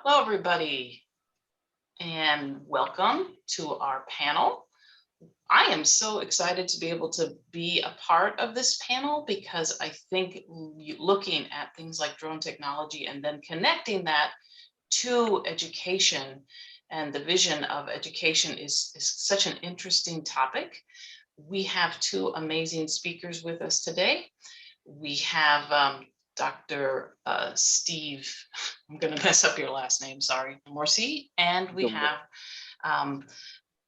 Hello, everybody, and welcome to our panel. I am so excited to be able to be a part of this panel because I think looking at things like drone technology and then connecting that to education and the vision of education is such an interesting topic. We have two amazing speakers with us today. We have Dr. Steve, I'm going to mess up your last name, sorry, Demorcy, and we have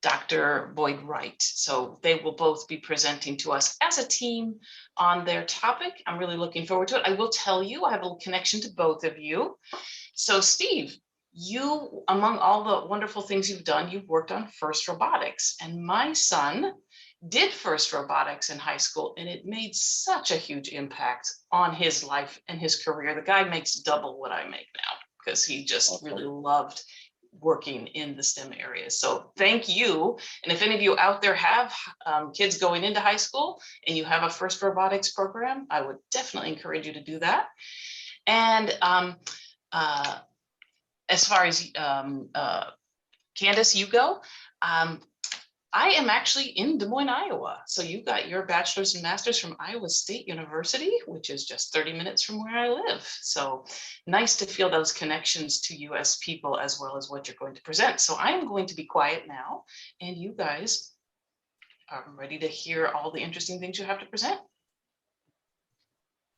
Dr. Boyd-Wyatt. So they will both be presenting to us as a team on their topic. I'm really looking forward to it. I will tell you, I have a little connection to both of you. So Steve, you, among all the wonderful things you've done, you've worked on FIRST Robotics, and my son did FIRST Robotics in high school, and it made such a huge impact on his life and his career. The guy makes double what I make now because he just really loved working in the STEM areas. So thank you. And if any of you out there have kids going into high school and you have a FIRST Robotics program, I would definitely encourage you to do that. And as far as Kandis, you go, I am actually in Des Moines, Iowa. So you got your bachelor's and master's from Iowa State University, which is just 30 minutes from where I live. So nice to feel those connections to US people as well as what you're going to present. So I'm going to be quiet now, and you guys are ready to hear all the interesting things you have to present.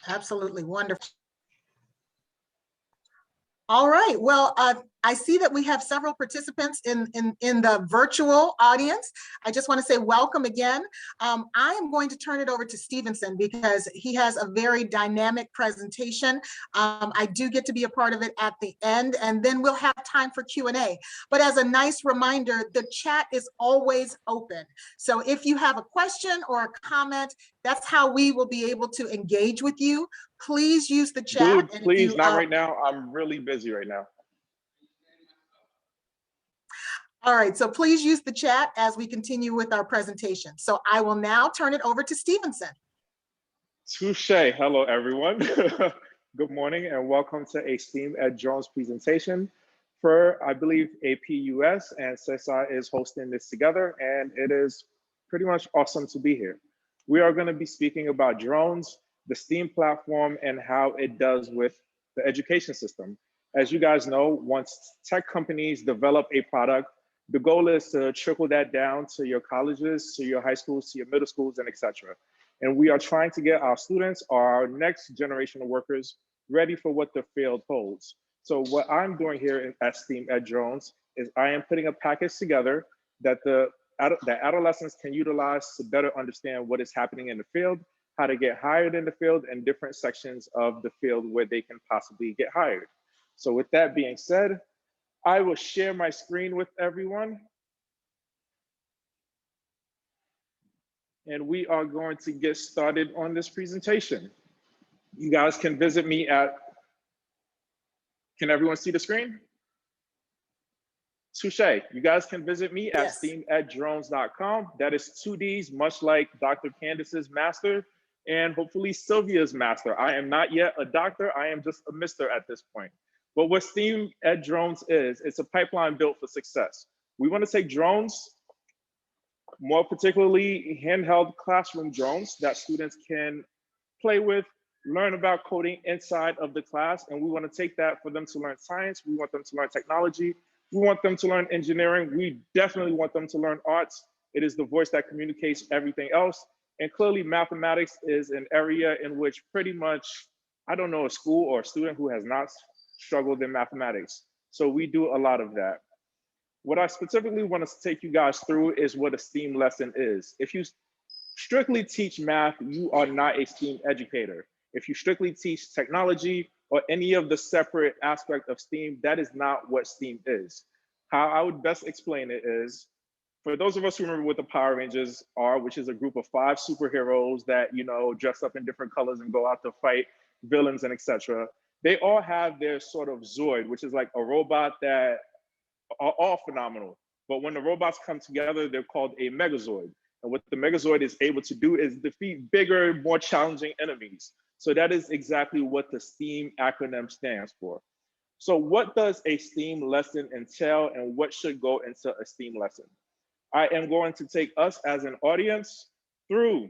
Absolutely wonderful. All right, well, I see that we have several participants in the virtual audience. I just want to say welcome again. I am going to turn it over to Stevenson because he has a very dynamic presentation. I do get to be a part of it at the end, and then we'll have time for Q&A. But as a nice reminder, the chat is always open. So if you have a question or a comment, that's how we will be able to engage with you. Please use the chat. Dude, please, not right now. I'm really busy right now. All right, so please use the chat as we continue with our presentation. So I will now turn it over to Stevenson. Touche. Hello, everyone. Good morning and welcome to a STEAMedDrones presentation for, I believe, APUS, and CESA is hosting this together, and it is pretty much awesome to be here. We are going to be speaking about drones, the STEAM platform, and how it does with the education system. As you guys know, once tech companies develop a product, the goal is to trickle that down to your colleges, to your high schools, to your middle schools, and etc. And we are trying to get our students or our next generation of workers ready for what the field holds. So what I'm doing here at STEAMedDrones is I am putting a package together that that adolescents can utilize to better understand what is happening in the field, how to get hired in the field, and different sections of the field where they can possibly get hired. So with that being said, I will share my screen with everyone. And we are going to get started on this presentation. You guys can visit me at, can everyone see the screen? Touche. You guys can visit me at STEAMedDrones.com. That is 2 Ds, much like Dr. Kandis's master and hopefully Sylvia's master. I am not yet a doctor. I am just a mister at this point. But what STEAMedDrones is, it's a pipeline built for success. We want to take drones, more particularly handheld classroom drones that students can play with, learn about coding inside of the class, and we want to take that for them to learn science. We want them to learn technology. We want them to learn engineering. We definitely want them to learn arts. It is the voice that communicates everything else. And clearly mathematics is an area in which pretty much, I don't know a school or a student who has not struggled in mathematics. So we do a lot of that. What I specifically want to take you guys through is what a STEAM lesson is. If you strictly teach math, you are not a STEAM educator. If you strictly teach technology or any of the separate aspect of STEAM, that is not what STEAM is. How I would best explain it is, for those of us who remember what the Power Rangers are, which is a group of 5 superheroes that, you know, dress up in different colors and go out to fight villains and etc. They all have their sort of Zoid, which is like a robot that are all phenomenal. But when the robots come together, they're called a Megazord. And what the Megazord is able to do is defeat bigger, more challenging enemies. So that is exactly what the STEAM acronym stands for. So what does a STEAM lesson entail and what should go into a STEAM lesson? I am going to take us as an audience through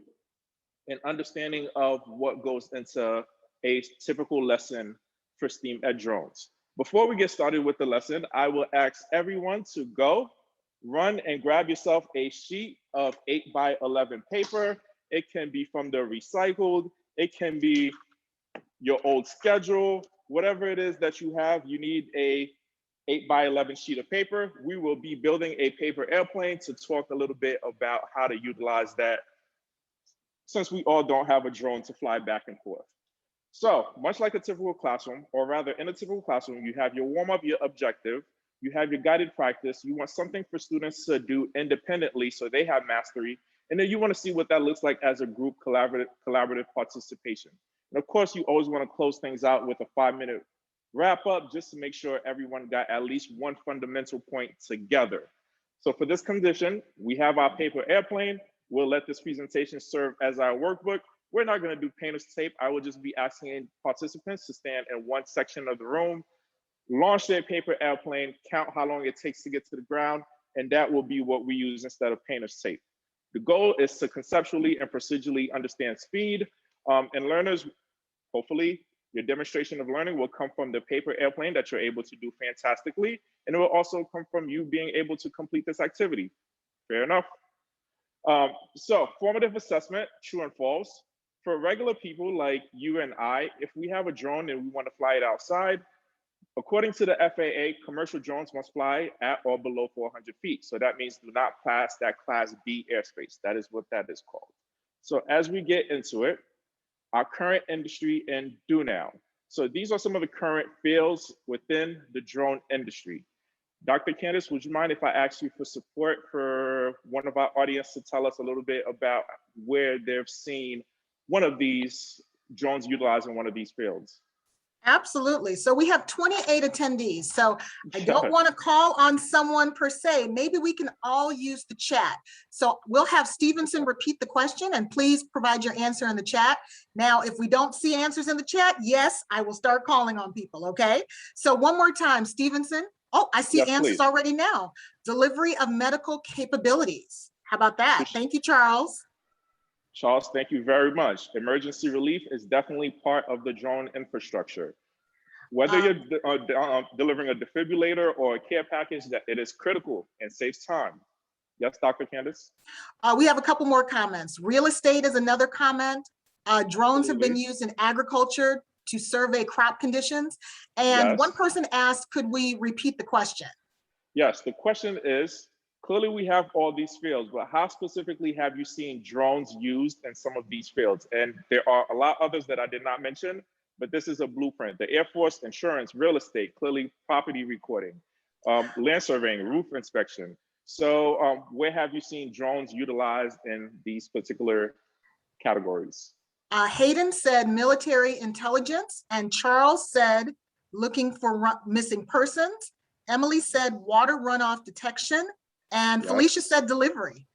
an understanding of what goes into a typical lesson for STEAMedDrones. Before we get started with the lesson, I will ask everyone to go run and grab yourself a sheet of 8x11 paper. It can be from the recycled, it can be your old schedule, whatever it is that you have, you need a 8x11 sheet of paper. We will be building a paper airplane to talk a little bit about how to utilize that since we all don't have a drone to fly back and forth. So much like a typical classroom, or rather in a typical classroom, you have your warm up, your objective, you have your guided practice, you want something for students to do independently so they have mastery, and then you want to see what that looks like as a group collaborative participation. And of course, you always want to close things out with a 5-minute wrap up just to make sure everyone got at least one fundamental point together. So for this condition, we have our paper airplane. We'll let this presentation serve as our workbook. We're not going to do painter's tape. I will just be asking participants to stand in one section of the room, launch their paper airplane, count how long it takes to get to the ground, and that will be what we use instead of painter's tape. The goal is to conceptually and procedurally understand speed, and learners, hopefully, your demonstration of learning will come from the paper airplane that you're able to do fantastically, and it will also come from you being able to complete this activity. Fair enough? So formative assessment, true and false. For regular people like you and I, if we have a drone and we want to fly it outside, according to the FAA, commercial drones must fly at or below 400 feet. So that means do not pass that Class B airspace. That is what that is called. So as we get into it, our current industry and do now. So these are some of the current fields within the drone industry. Dr. Kandis, would you mind if I ask you for support for one of our audience to tell us a little bit about where they've seen one of these drones utilized in one of these fields? Absolutely. So we have 28 attendees. So I don't want to call on someone per se. Maybe we can all use the chat. So we'll have Stevenson repeat the question and please provide your answer in the chat. Now, if we don't see answers in the chat, yes, I will start calling on people. Okay. So one more time, Stevenson. Oh, I see answers already now. Delivery of medical capabilities. How about that? Thank you, Charles. Charles, thank you very much. Emergency relief is definitely part of the drone infrastructure. Whether you're delivering a defibrillator or a care package, that it is critical and saves time. Yes, Dr. Kandis? We have a couple more comments. Real estate is another comment. Drones have been used in agriculture to survey crop conditions. And one person asked, could we repeat the question? Yes, the question is, clearly we have all these fields, but how specifically have you seen drones used in some of these fields? And there are a lot others that I did not mention, but this is a blueprint. The Air Force, insurance, real estate, clearly property recording, land surveying, roof inspection. So where have you seen drones utilized in these particular categories? Hayden said military intelligence, and Charles said looking for missing persons. Emily said water runoff detection, and Felicia said delivery.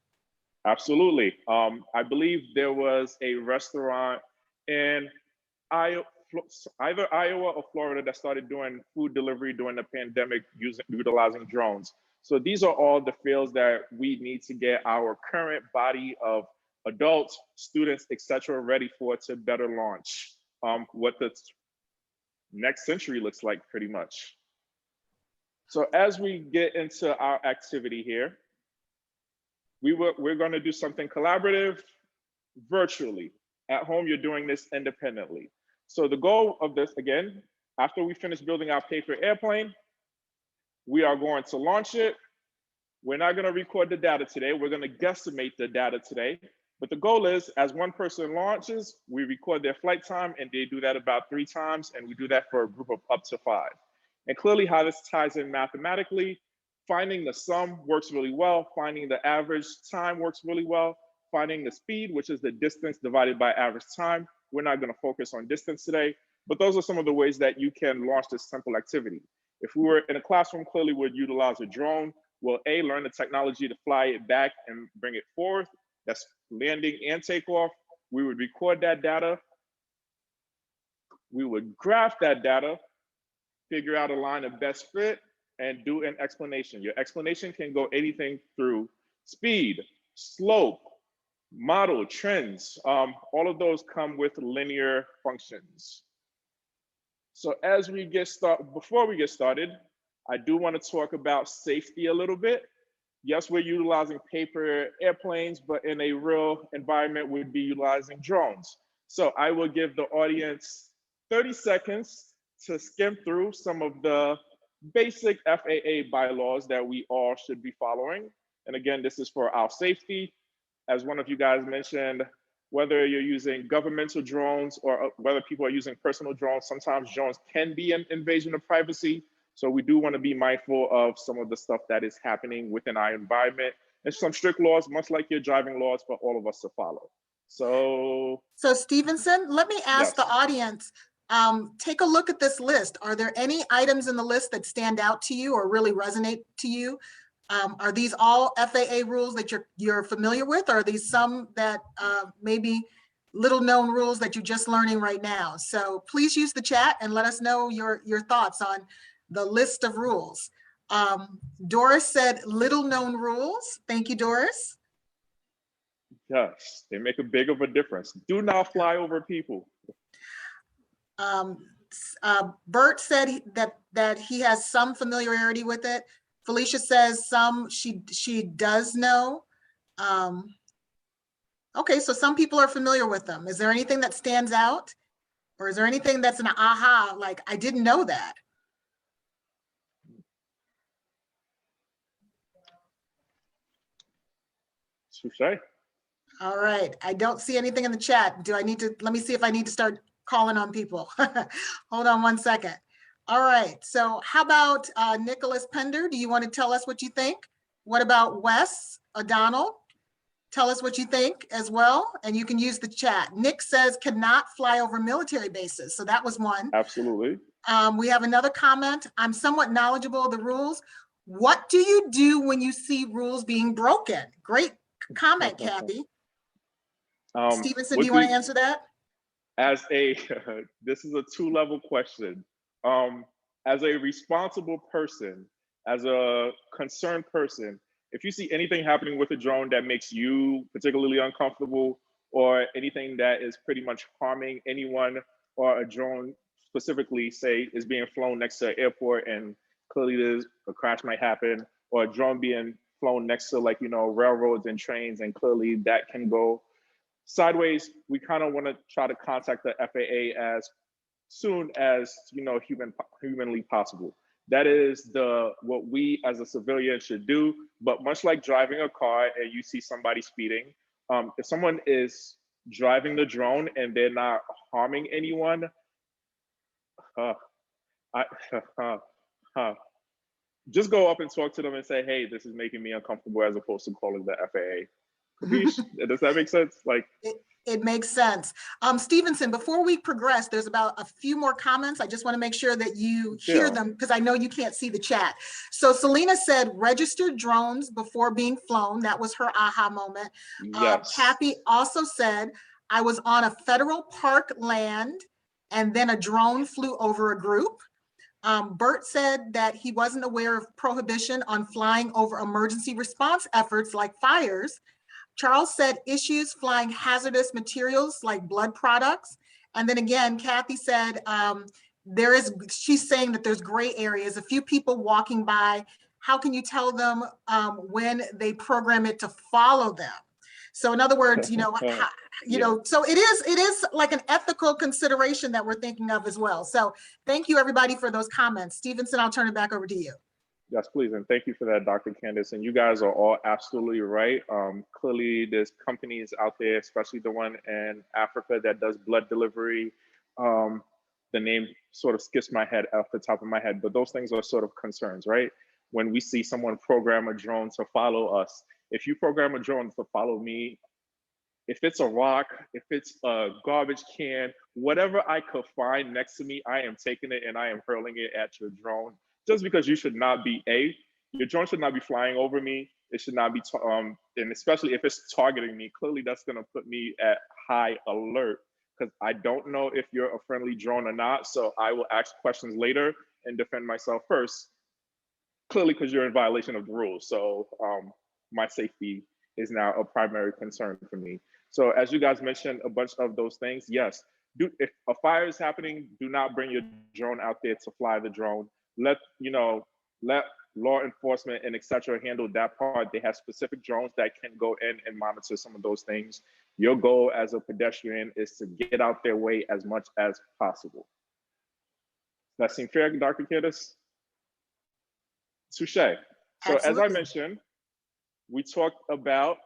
Absolutely. I believe there was a restaurant in either Iowa or Florida that started doing food delivery during the pandemic utilizing drones. So these are all the fields that we need to get our current body of adults, students, etc., ready for to better launch what the next century looks like pretty much. So as we get into our activity here, we're going to do something collaborative virtually. At home, you're doing this independently. So the goal of this, again, after we finish building our paper airplane, we are going to launch it. We're not going to record the data today. We're going to guesstimate the data today. But the goal is, as one person launches, we record their flight time, and they do that about 3 times, and we do that for a group of up to 5. And clearly how this ties in mathematically, finding the sum works really well, finding the average time works really well, finding the speed, which is the distance divided by average time. We're not going to focus on distance today, but those are some of the ways that you can launch this simple activity. If we were in a classroom, clearly we'd utilize a drone. We'll learn the technology to fly it back and bring it forth. That's landing and takeoff. We would record that data. We would graph that data. figure out a line of best fit, and do an explanation. Your explanation can go anything through speed, slope, model, trends. All of those come with linear functions. So before we get started, I do want to talk about safety a little bit. Yes, we're utilizing paper airplanes, but in a real environment, we'd be utilizing drones. So I will give the audience 30 seconds to skim through some of the basic FAA bylaws that we all should be following. And again, this is for our safety. As one of you guys mentioned, whether you're using governmental drones or whether people are using personal drones, sometimes drones can be an invasion of privacy. So we do want to be mindful of some of the stuff that is happening within our environment. There's some strict laws, much like your driving laws, for all of us to follow. So Stevenson, let me ask yes. the audience, take a look at this list. Are there any items in the list that stand out to you or really resonate to you? Are these all FAA rules that you're familiar with? Or are these some that maybe little known rules that you're just learning right now? So please use the chat and let us know your thoughts on the list of rules. Doris said little known rules. Thank you, Doris. Yes, they make a big of a difference. Do not fly over people. Bert said that he has some familiarity with it. Felicia says some she does know. Okay, so some people are familiar with them. Is there anything that stands out? Or is there anything that's an aha, like, I didn't know that? Touché. All right, I don't see anything in the chat. Do I need to, let me see if I need to start calling on people. Hold on one second. All right, so how about Nicholas Pender? Do you want to tell us what you think? What about Wes O'Donnell? Tell us what you think as well, and you can use the chat. Nick says cannot fly over military bases, so that was one. Absolutely. We have another comment. I'm somewhat knowledgeable of the rules. What do you do when you see rules being broken? Great comment, Kathy. Stevenson, do you want to answer that? As a, this is a two-level question. As a responsible person, as a concerned person, if you see anything happening with a drone that makes you particularly uncomfortable, or anything that is pretty much harming anyone, or a drone specifically, say, is being flown next to an airport and clearly there's a crash might happen, or a drone being flown next to, like, you know, railroads and trains, and clearly that can go sideways, we kind of want to try to contact the FAA as soon as, you know, humanly possible. That is what we as a civilian should do. But much like driving a car and you see somebody speeding, if someone is driving the drone and they're not harming anyone, just go up and talk to them and say, hey, this is making me uncomfortable, as opposed to calling the FAA. Does that make sense? Like, it makes sense. Stevenson, before we progress, there's about a few more comments. I just want to make sure that you hear them, because I know you can't see the chat. So Selena said, registered drones before being flown. That was her aha moment. Yes. Kathy also said, I was on a federal park land and then a drone flew over a group. Bert said that he wasn't aware of prohibition on flying over emergency response efforts like fires. Charles said issues flying hazardous materials like blood products. And then again, Kathy said she's saying that there's gray areas, a few people walking by. How can you tell them when they program it to follow them? So in other words, you know, so it is like an ethical consideration that we're thinking of as well. So thank you everybody for those comments. Stevenson, I'll turn it back over to you. Yes, please. And thank you for that, Dr. Kandis. And you guys are all absolutely right. Clearly, there's companies out there, especially the one in Africa that does blood delivery. The name sort of skips my head off the top of my head, but those things are sort of concerns, right? When we see someone program a drone to follow us, if you program a drone to follow me, if it's a rock, if it's a garbage can, whatever I could find next to me, I am taking it and I am hurling it at your drone. Just because you should not be, your drone should not be flying over me. It should not be, and especially if it's targeting me, clearly that's gonna put me at high alert, because I don't know if you're a friendly drone or not. So I will ask questions later. and defend myself first, clearly because you're in violation of the rules. So my safety is now a primary concern for me. So as you guys mentioned, a bunch of those things, yes. If a fire is happening, do not bring your drone out there to fly the drone. Let law enforcement and etc. handle that part. They have specific drones that can go in and monitor some of those things. Your goal as a pedestrian is to get out their way as much as possible. Does that seem fair, Dr. Kandis? Touche. So Absolutely. as I mentioned, we talked about,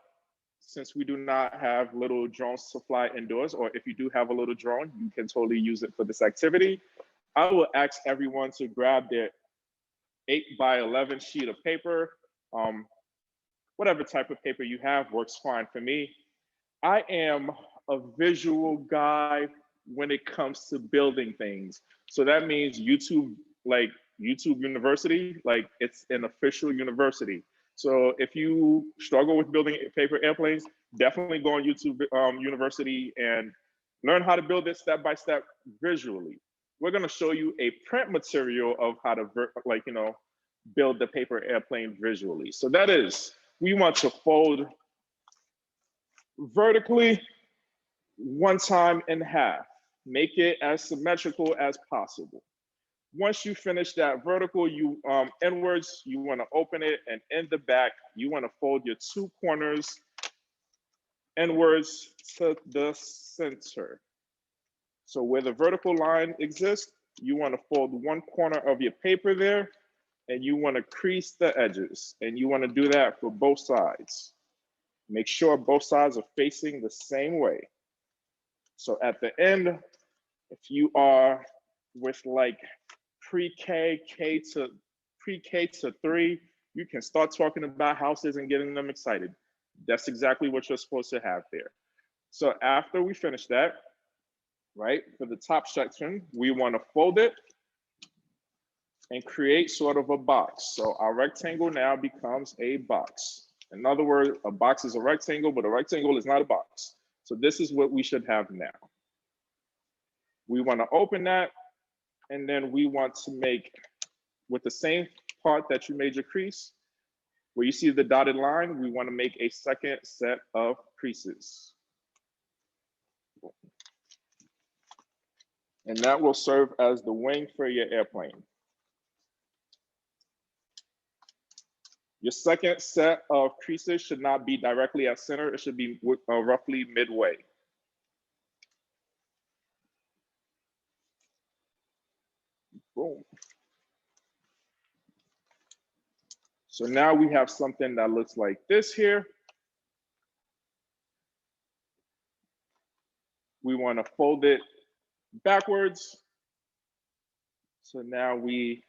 since we do not have little drones to fly indoors, or if you do have a little drone, you can totally use it for this activity. I will ask everyone to grab their 8x11 sheet of paper. Whatever type of paper you have works fine for me. I am a visual guy when it comes to building things. So that means YouTube, like YouTube University, like it's an official university. So if you struggle with building paper airplanes, definitely go on YouTube University and learn how to build it step by step visually. We're gonna show you a print material of how to build the paper airplane visually. So that is, we want to fold vertically one time in half. Make it as symmetrical as possible. Once you finish that vertical, you inwards, you want to open it, and in the back, you want to fold your two corners inwards to the center. So where the vertical line exists, you want to fold one corner of your paper there, and you want to crease the edges, and you want to do that for both sides. Make sure both sides are facing the same way. So at the end, if you are with like pre-K to 3, you can start talking about houses and getting them excited. That's exactly what you're supposed to have there. So after we finish that, right, for the top section, we want to fold it and create sort of a box. So our rectangle now becomes a box. In other words, a box is a rectangle, but a rectangle is not a box. So this is what we should have now. We want to open that, and then we want to make, with the same part that you made your crease, where you see the dotted line, we want to make a second set of creases. And that will serve as the wing for your airplane. Your second set of creases should not be directly at center. It should be roughly midway. Boom. So now we have something that looks like this here. We want to fold it backwards. So now we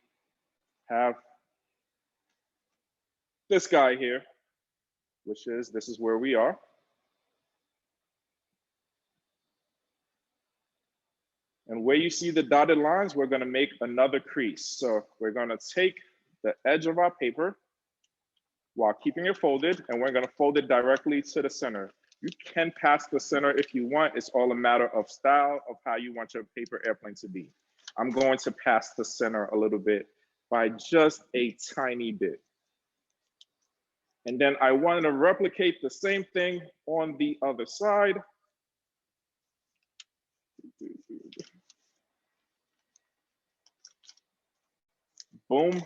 have this guy here, which is, this is where we are. And where you see the dotted lines, we're going to make another crease. So we're going to take the edge of our paper while keeping it folded, and we're going to fold it directly to the center. You can pass the center if you want. It's all a matter of style of how you want your paper airplane to be. I'm going to pass the center a little bit by just a tiny bit. And then I wanted to replicate the same thing on the other side. Boom.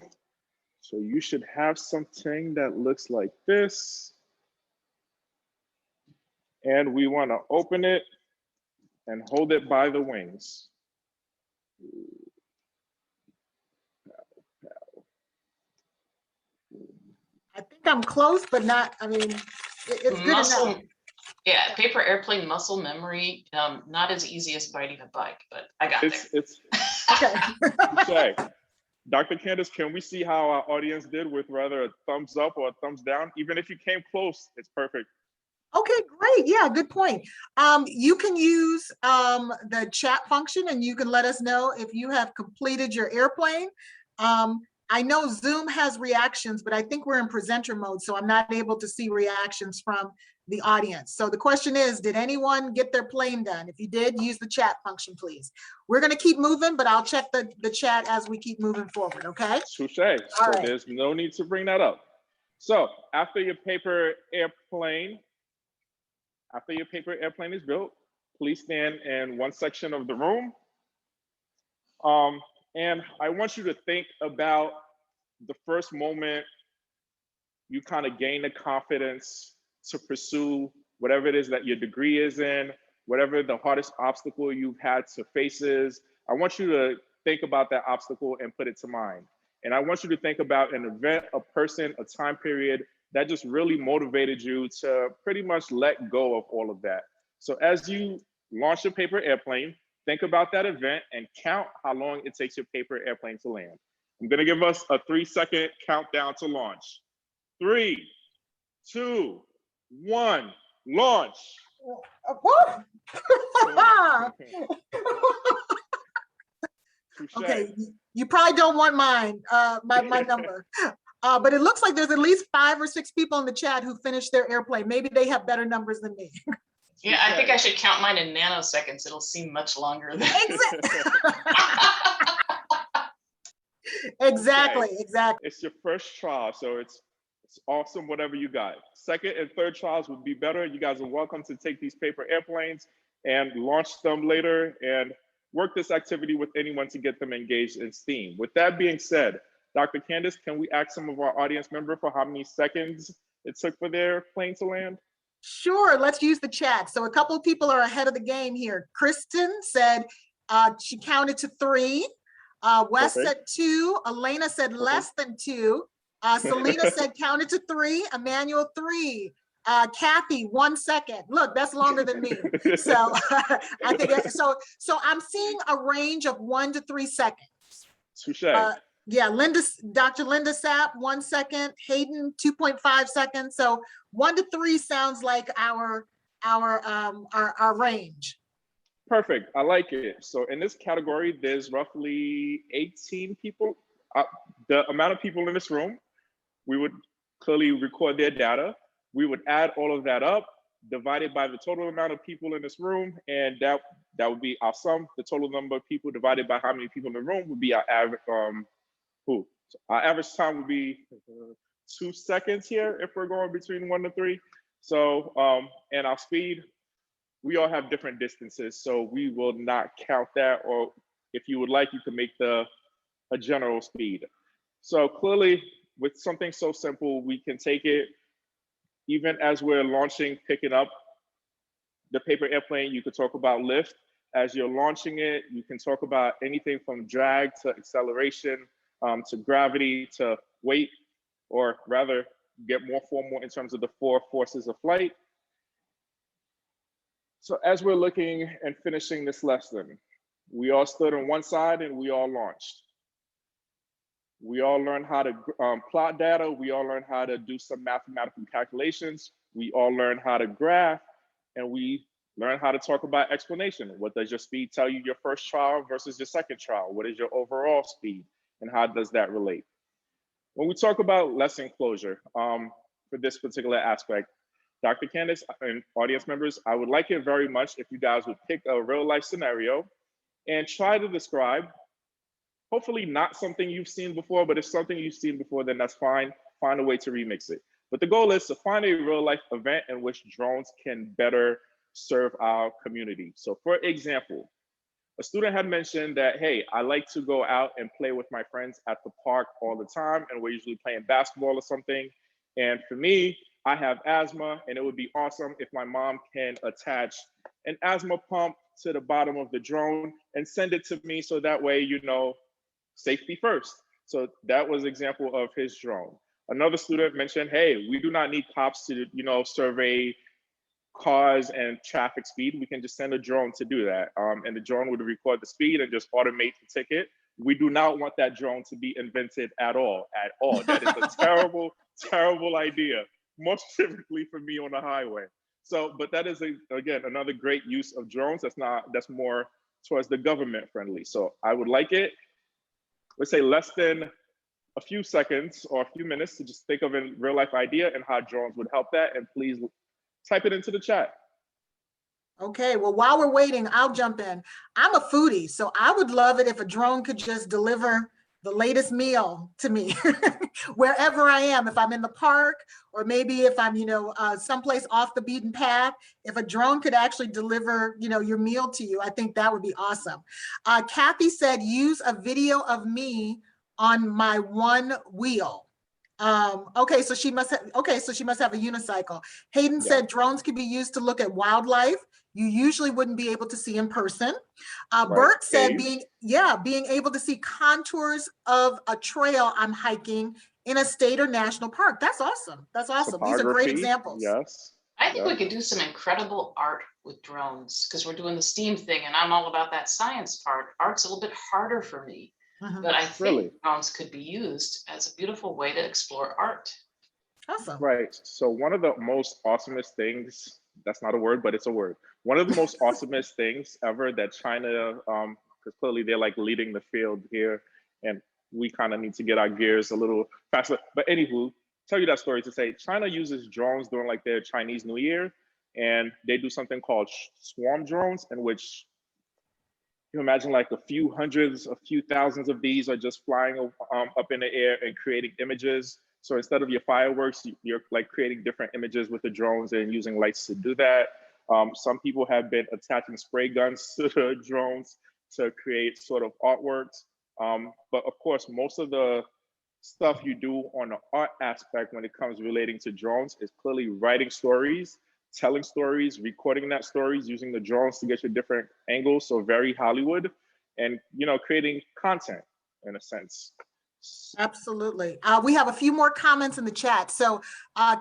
So you should have something that looks like this. And we want to open it and hold it by the wings. I think I'm close, but not, I mean, it's good enough. Yeah, paper airplane muscle memory, not as easy as riding a bike, but I got there. It's okay. Dr. Kandis, can we see how our audience did with rather a thumbs up or a thumbs down? Even if you came close, it's perfect. Okay, great. Yeah, good point. You can use the chat function, and you can let us know if you have completed your airplane. I know Zoom has reactions, but I think we're in presenter mode, so I'm not able to see reactions from the audience. So the question is, did anyone get their plane done? If you did, use the chat function, please. We're going to keep moving, but I'll check the chat as we keep moving forward, okay? Touche. So right. There's no need to bring that up. So after your paper airplane is built, please stand in one section of the room. And I want you to think about the first moment you kind of gain the confidence to pursue whatever it is that your degree is in, whatever the hardest obstacle you've had to face is. I want you to think about that obstacle and put it to mind. And I want you to think about an event, a person, a time period that just really motivated you to pretty much let go of all of that. So as you launch your paper airplane, think about that event and count how long it takes your paper airplane to land. I'm gonna give us a 3-second countdown to launch. 3, 2, 1, launch. Okay, you probably don't want mine, my number. But it looks like there's at least 5 or 6 people in the chat who finished their airplane. Maybe they have better numbers than me. Yeah, I think I should count mine in nanoseconds. It'll seem much longer than Exactly. It's your first trial, so it's awesome, whatever you got. Second and third trials would be better. You guys are welcome to take these paper airplanes and launch them later and work this activity with anyone to get them engaged in STEAM. With that being said, Dr. Kandis, can we ask some of our audience member for how many seconds it took for their plane to land? Sure, let's use the chat. So a couple of people are ahead of the game here. Kristen said she counted to 3. Wes said 2. Elena said less than 2. Selena said counted to 3. Emmanuel 3. Kathy 1 second. Look, that's longer than me. So I think so. So I'm seeing a range of 1 to 3 seconds. Touche. Yeah, Dr. Linda Sapp 1 second. Hayden 2.5 seconds. So 1 to 3 sounds like our range. Perfect. I like it. So in this category, there's roughly 18 people. The amount of people in this room, we would clearly record their data. We would add all of that up, divided by the total amount of people in this room, and that would be our sum. The total number of people divided by how many people in the room would be our average. So our average time would be 2 seconds here if we're going between 1 to 3. So and our speed, we all have different distances, so we will not count that. Or if you would like, you can make a general speed. So clearly, with something so simple, we can take it. Even as we're launching, picking up the paper airplane, you could talk about lift. As you're launching it, you can talk about anything from drag to acceleration, to gravity, to weight, or rather get more formal in terms of the 4 forces of flight. So as we're looking and finishing this lesson, we all stood on one side and we all launched. We all learned how to plot data. We all learned how to do some mathematical calculations. We all learned how to graph, and we learned how to talk about explanation. What does your speed tell you your first trial versus your second trial? What is your overall speed, and how does that relate? When we talk about lesson closure for this particular aspect, Dr. Kandis and audience members, I would like it very much if you guys would pick a real life scenario and try to describe, hopefully not something you've seen before, but if something you've seen before, then that's fine. Find a way to remix it. But the goal is to find a real life event in which drones can better serve our community. So for example, a student had mentioned that, hey, I like to go out and play with my friends at the park all the time, and we're usually playing basketball or something. And for me, I have asthma, and it would be awesome if my mom can attach an asthma pump to the bottom of the drone and send it to me, so that way, you know, safety first. So that was an example of his drone. Another student mentioned, hey, we do not need cops to, you know, survey cars and traffic speed. We can just send a drone to do that. And the drone would record the speed and just automate the ticket. We do not want that drone to be invented at all. That is a terrible, terrible idea, most typically for me on the highway. So, but that is, again, another great use of drones. That's more towards the government friendly. So I would like it, let's say less than a few seconds or a few minutes to just think of a real life idea and how drones would help that. And please type it into the chat. Okay, well, while we're waiting, I'll jump in. I'm a foodie, so I would love it if a drone could just deliver the latest meal to me wherever I am. If I'm in the park, or maybe if I'm, someplace off the beaten path, if a drone could actually deliver, your meal to you, I think that would be awesome. Kathy said, use a video of me on my one wheel. Okay, so she must have a unicycle. Hayden said drones can be used to look at wildlife you usually wouldn't be able to see in person. Bert said being able to see contours of a trail I'm hiking in a state or national park. That's awesome. That's awesome. These are great examples. Yes. I think we could do some incredible art with drones because we're doing the STEAM thing and I'm all about that science part. Art's a little bit harder for me, but I think drones could be used as a beautiful way to explore art. Awesome. Right. So one of the most awesomest things, that's not a word, but it's a word. One of the most awesomest things ever that China, because clearly they're like leading the field here and we kind of need to get our gears a little faster. But anywho, tell you that story to say China uses drones during like their Chinese New Year, and they do something called swarm drones, in which you imagine like a few hundreds, a few thousands of these are just flying up in the air and creating images. So instead of your fireworks, you're like creating different images with the drones and using lights to do that. Some people have been attaching spray guns to the drones to create sort of artworks. But of course, most of the stuff you do on the art aspect when it comes relating to drones is clearly writing stories, telling stories, recording that stories, using the drones to get you different angles. So very Hollywood, and creating content in a sense. Absolutely. We have a few more comments in the chat. So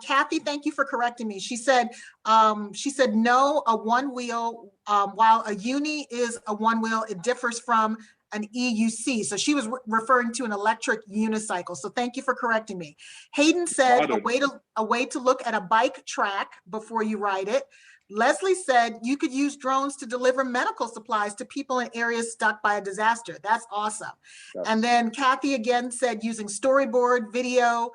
Kathy, thank you for correcting me. She said no, a one wheel, while a uni is a one wheel, it differs from an EUC. So she was referring to an electric unicycle. So thank you for correcting me. Hayden said a way to look at a bike track before you ride it. Leslie said you could use drones to deliver medical supplies to people in areas stuck by a disaster. That's awesome. Yes. And then Kathy again said using storyboard, video,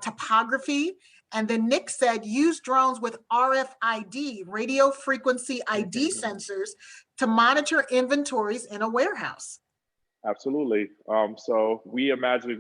topography. And then Nick said use drones with RFID, radio frequency ID sensors to monitor inventories in a warehouse. Absolutely. So we imagine,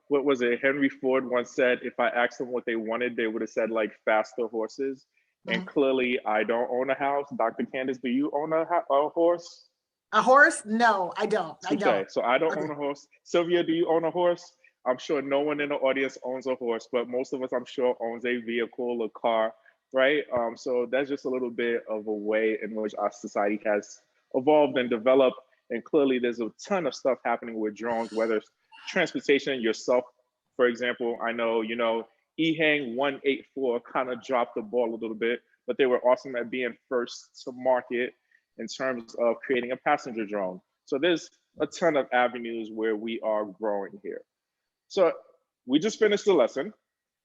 what was it? Henry Ford once said, if I asked them what they wanted, they would have said like faster horses. And clearly I don't own a house. Dr. Kandis, do you own a horse? A horse? No, I don't. Okay, so I don't own a horse. Sylvia, do you own a horse? I'm sure no one in the audience owns a horse, but most of us, I'm sure, owns a vehicle, a car, right? So that's just a little bit of a way in which our society has evolved and developed. And clearly there's a ton of stuff happening with drones, whether it's transportation yourself. For example, I know, EHang 184 kind of dropped the ball a little bit, but they were awesome at being first to market in terms of creating a passenger drone. So there's a ton of avenues where we are growing here. So we just finished the lesson.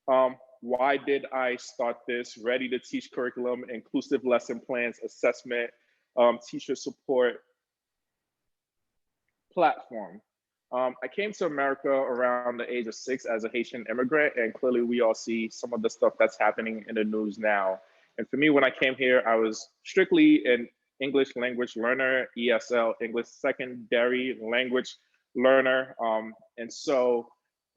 Why did I start this ready to teach curriculum, inclusive lesson plans, assessment, teacher support platform? I came to America around the age of 6 as a Haitian immigrant, and clearly we all see some of the stuff that's happening in the news now. And for me, when I came here, I was strictly an English language learner, ESL, English secondary language learner. And so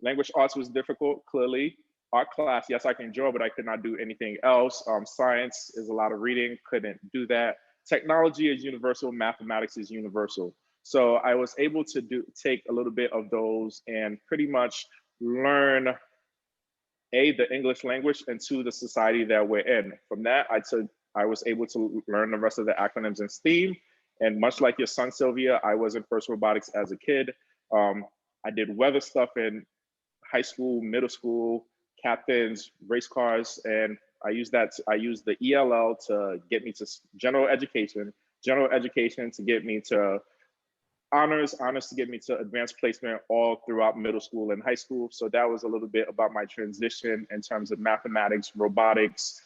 language arts was difficult, clearly. Art class, yes, I can draw, but I could not do anything else. Science is a lot of reading, couldn't do that. Technology is universal, mathematics is universal. So I was able to take a little bit of those and pretty much learn A, the English language, and 2, the society that we're in. From that, I was able to learn the rest of the acronyms in STEAM. And much like your son, Sylvia, I was in FIRST Robotics as a kid. I did weather stuff in high school, middle school, captains, race cars, and I used the ELL to get me to general education to get me to honors to get me to advanced placement all throughout middle school and high school. So that was a little bit about my transition in terms of mathematics, robotics,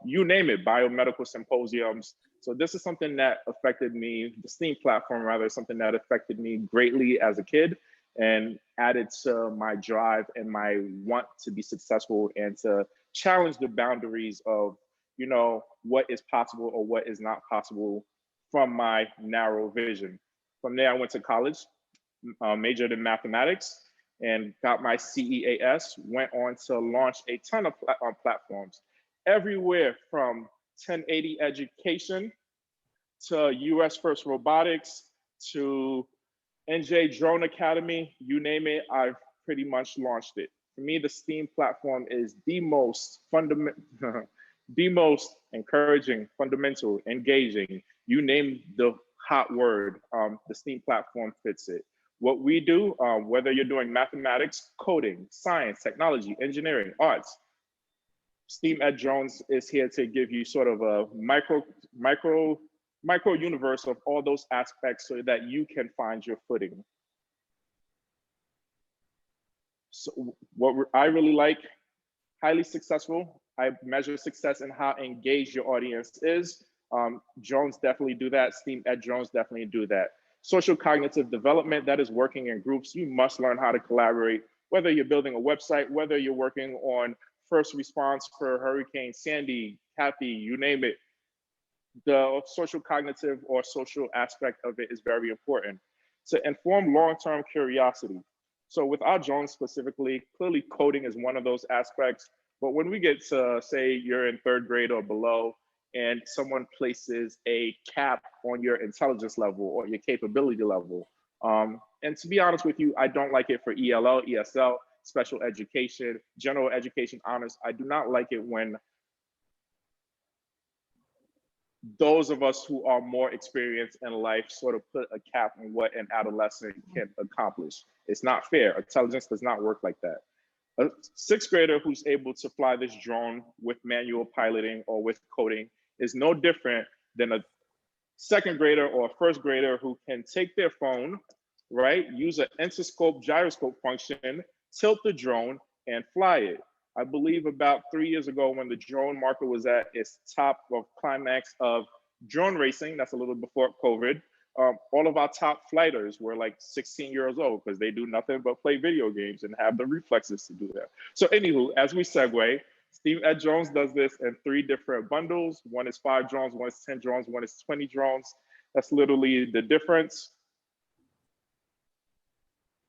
you name it, biomedical symposiums. So this is something that affected me, the STEAM platform rather, something that affected me greatly as a kid. and added to my drive and my want to be successful and to challenge the boundaries of, you know, what is possible or what is not possible from my narrow vision. From there, I went to college, majored in mathematics, and got my CEAS, went on to launch a ton of platforms, everywhere from 1080 education to US First Robotics to NJ Drone Academy, you name it, I've pretty much launched it. For me, the STEAM platform is the most fundamental, the most encouraging, fundamental, engaging, you name the hot word, the STEAM platform fits it. What we do, whether you're doing mathematics, coding, science, technology, engineering, arts, STEAMedDrones is here to give you sort of a micro universe of all those aspects so that you can find your footing. So what I really like, highly successful. I measure success in how engaged your audience is. Drones definitely do that. STEAMedDrones definitely do that. Social cognitive development, that is working in groups. You must learn how to collaborate, whether you're building a website, whether you're working on first response for Hurricane Sandy, Kathy, you name it. The social cognitive or social aspect of it is very important. To inform long-term curiosity. So with our drones specifically, clearly coding is one of those aspects. But when we get to, say, you're in 3rd grade or below, and someone places a cap on your intelligence level or your capability level. And to be honest with you, I don't like it for ELL, ESL, special education, general education honors. I do not like it when those of us who are more experienced in life sort of put a cap on what an adolescent can accomplish. It's not fair. Intelligence does not work like that. A 6th grader who's able to fly this drone with manual piloting or with coding is no different than a 2nd grader or a 1st grader who can take their phone, right, use an interscope gyroscope function, tilt the drone, and fly it. I believe about 3 years ago when the drone market was at its top of climax of drone racing, that's a little before COVID, all of our top flighters were like 16 years old because they do nothing but play video games and have the reflexes to do that. So anywho, as we segue, STEAMedDrones does this in 3 different bundles. One is 5 drones, one is 10 drones, one is 20 drones. That's literally the difference.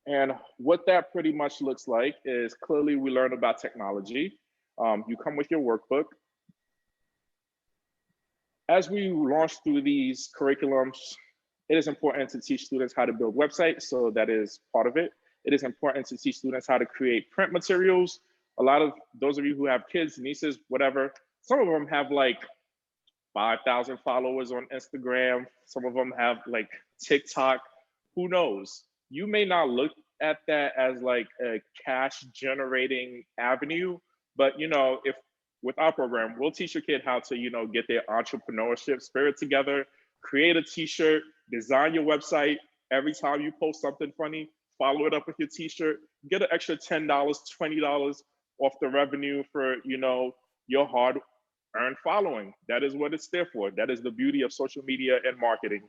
And what that pretty much looks like is clearly we learn about technology. You come with your workbook. As we launch through these curriculums, it is important to teach students how to build websites, so that is part of it. It is important to teach students how to create print materials. A lot of those of you who have kids, nieces, whatever, some of them have like 5,000 followers on Instagram. Some of them have like TikTok, who knows? You may not look at that as like a cash generating avenue, but you know, if with our program, we'll teach your kid how to, you know, get their entrepreneurship spirit together, create a t-shirt, design your website. Every time you post something funny, follow it up with your t-shirt, get an extra $10, $20 off the revenue for, you know, your hard earned following. That is what it's there for. That is the beauty of social media and marketing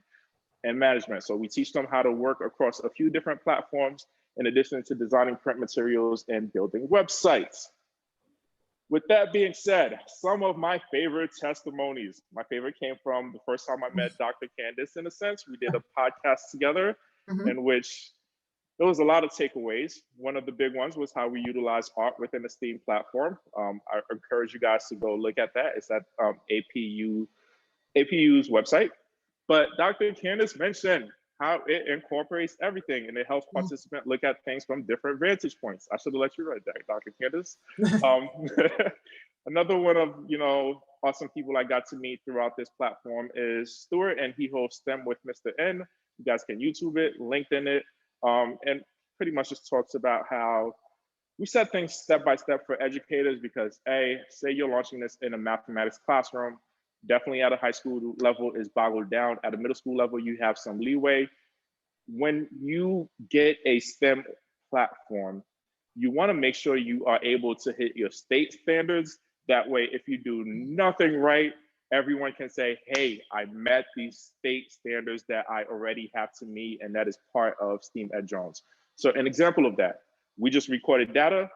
and management. So we teach them how to work across a few different platforms in addition to designing print materials and building websites. With that being said, some of my favorite testimonies. My favorite came from the first time I met Dr. Kandis, in a sense. We did a podcast together in which there was a lot of takeaways. One of the big ones was how we utilize art within the STEAM platform. I encourage you guys to go look at that. It's at APU's website. But Dr. Kandis mentioned how it incorporates everything and it helps participants look at things from different vantage points. I should have let you write that, Dr. Kandis. Another one of, you know, awesome people I got to meet throughout this platform is Stuart, and he hosts STEM with Mr. N. You guys can YouTube it, LinkedIn it, and pretty much just talks about how we set things step by step for educators because say you're launching this in a mathematics classroom, definitely at a high school level is boggled down. At a middle school level, you have some leeway. When you get a STEM platform, you want to make sure you are able to hit your state standards. That way, if you do nothing right, everyone can say, hey, I met these state standards that I already have to meet, and that is part of STEAMedDrones. So an example of that, we just recorded data,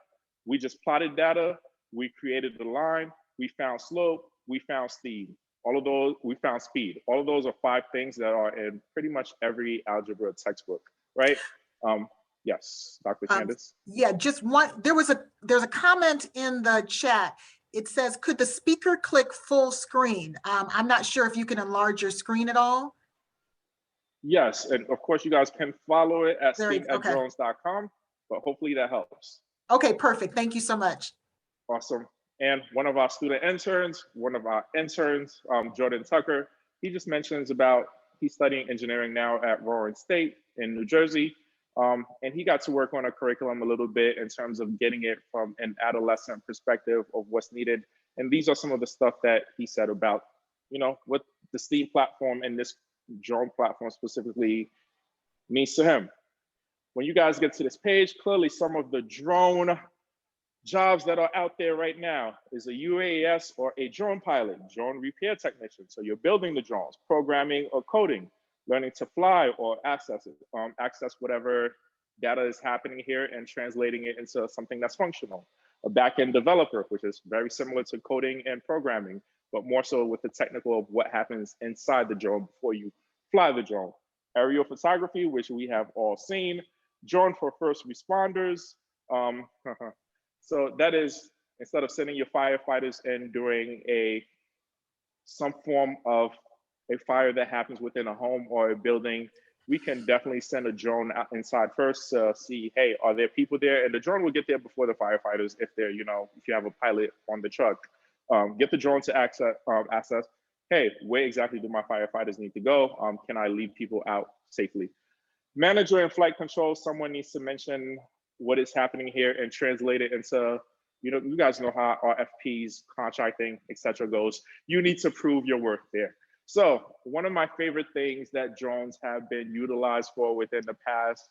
we just plotted data, we created the line, we found slope, we found speed. All of those, we found speed. All of those are 5 things that are in pretty much every algebra textbook, right? Yes, Dr. Kandis. Yeah, just one, there's a comment in the chat. It says, could the speaker click full screen? I'm not sure if you can enlarge your screen at all. Yes, and of course you guys can follow it at Okay. STEAMedDrones.com, but hopefully that helps. Okay, perfect. Thank you so much. Awesome. And one of our student interns, Jordan Tucker, he just mentions about he's studying engineering now at Rowan State in New Jersey. And he got to work on a curriculum a little bit in terms of getting it from an adolescent perspective of what's needed. And these are some of the stuff that he said about, you know, what the STEAM platform and this drone platform specifically means to him. When you guys get to this page, clearly some of the drone jobs that are out there right now is a UAS or a drone pilot, drone repair technician. So you're building the drones, programming or coding, learning to fly or access whatever data is happening here and translating it into something that's functional. A back-end developer, which is very similar to coding and programming, but more so with the technical of what happens inside the drone before you fly the drone. Aerial photography, which we have all seen. Drone for first responders. So that is, instead of sending your firefighters in during some form of a fire that happens within a home or a building, we can definitely send a drone out inside first to see, hey, are there people there? And the drone will get there before the firefighters if they're, you know, if you have a pilot on the truck. Get the drone to access, hey, where exactly do my firefighters need to go? Can I lead people out safely? Manager and flight control, someone needs to mention what is happening here and translate it into, you know, you guys know how RFPs, contracting, etc. goes. You need to prove your worth there. So one of my favorite things that drones have been utilized for within the past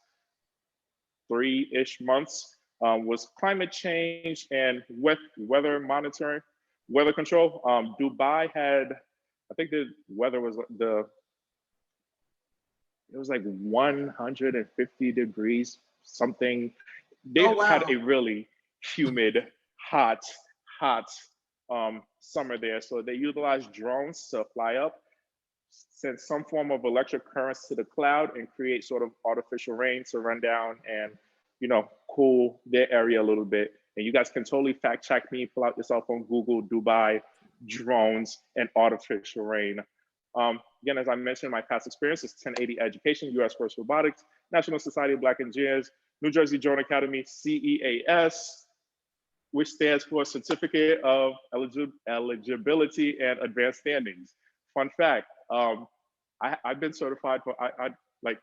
3-ish months was climate change and weather monitoring, weather control. Dubai had, I think the weather was it was like 150 degrees, something. They had a really humid, hot summer there. So they utilized drones to fly up, send some form of electric currents to the cloud and create sort of artificial rain to run down and, you know, cool their area a little bit. And you guys can totally fact check me, pull out yourself on Google, Dubai, drones, and artificial rain. Again, as I mentioned, my past experience is 1080 Education, US First Robotics, National Society of Black Engineers, New Jersey Drone Academy, CEAS, which stands for Certificate of Eligibility and Advanced Standings. Fun fact, I've been certified for like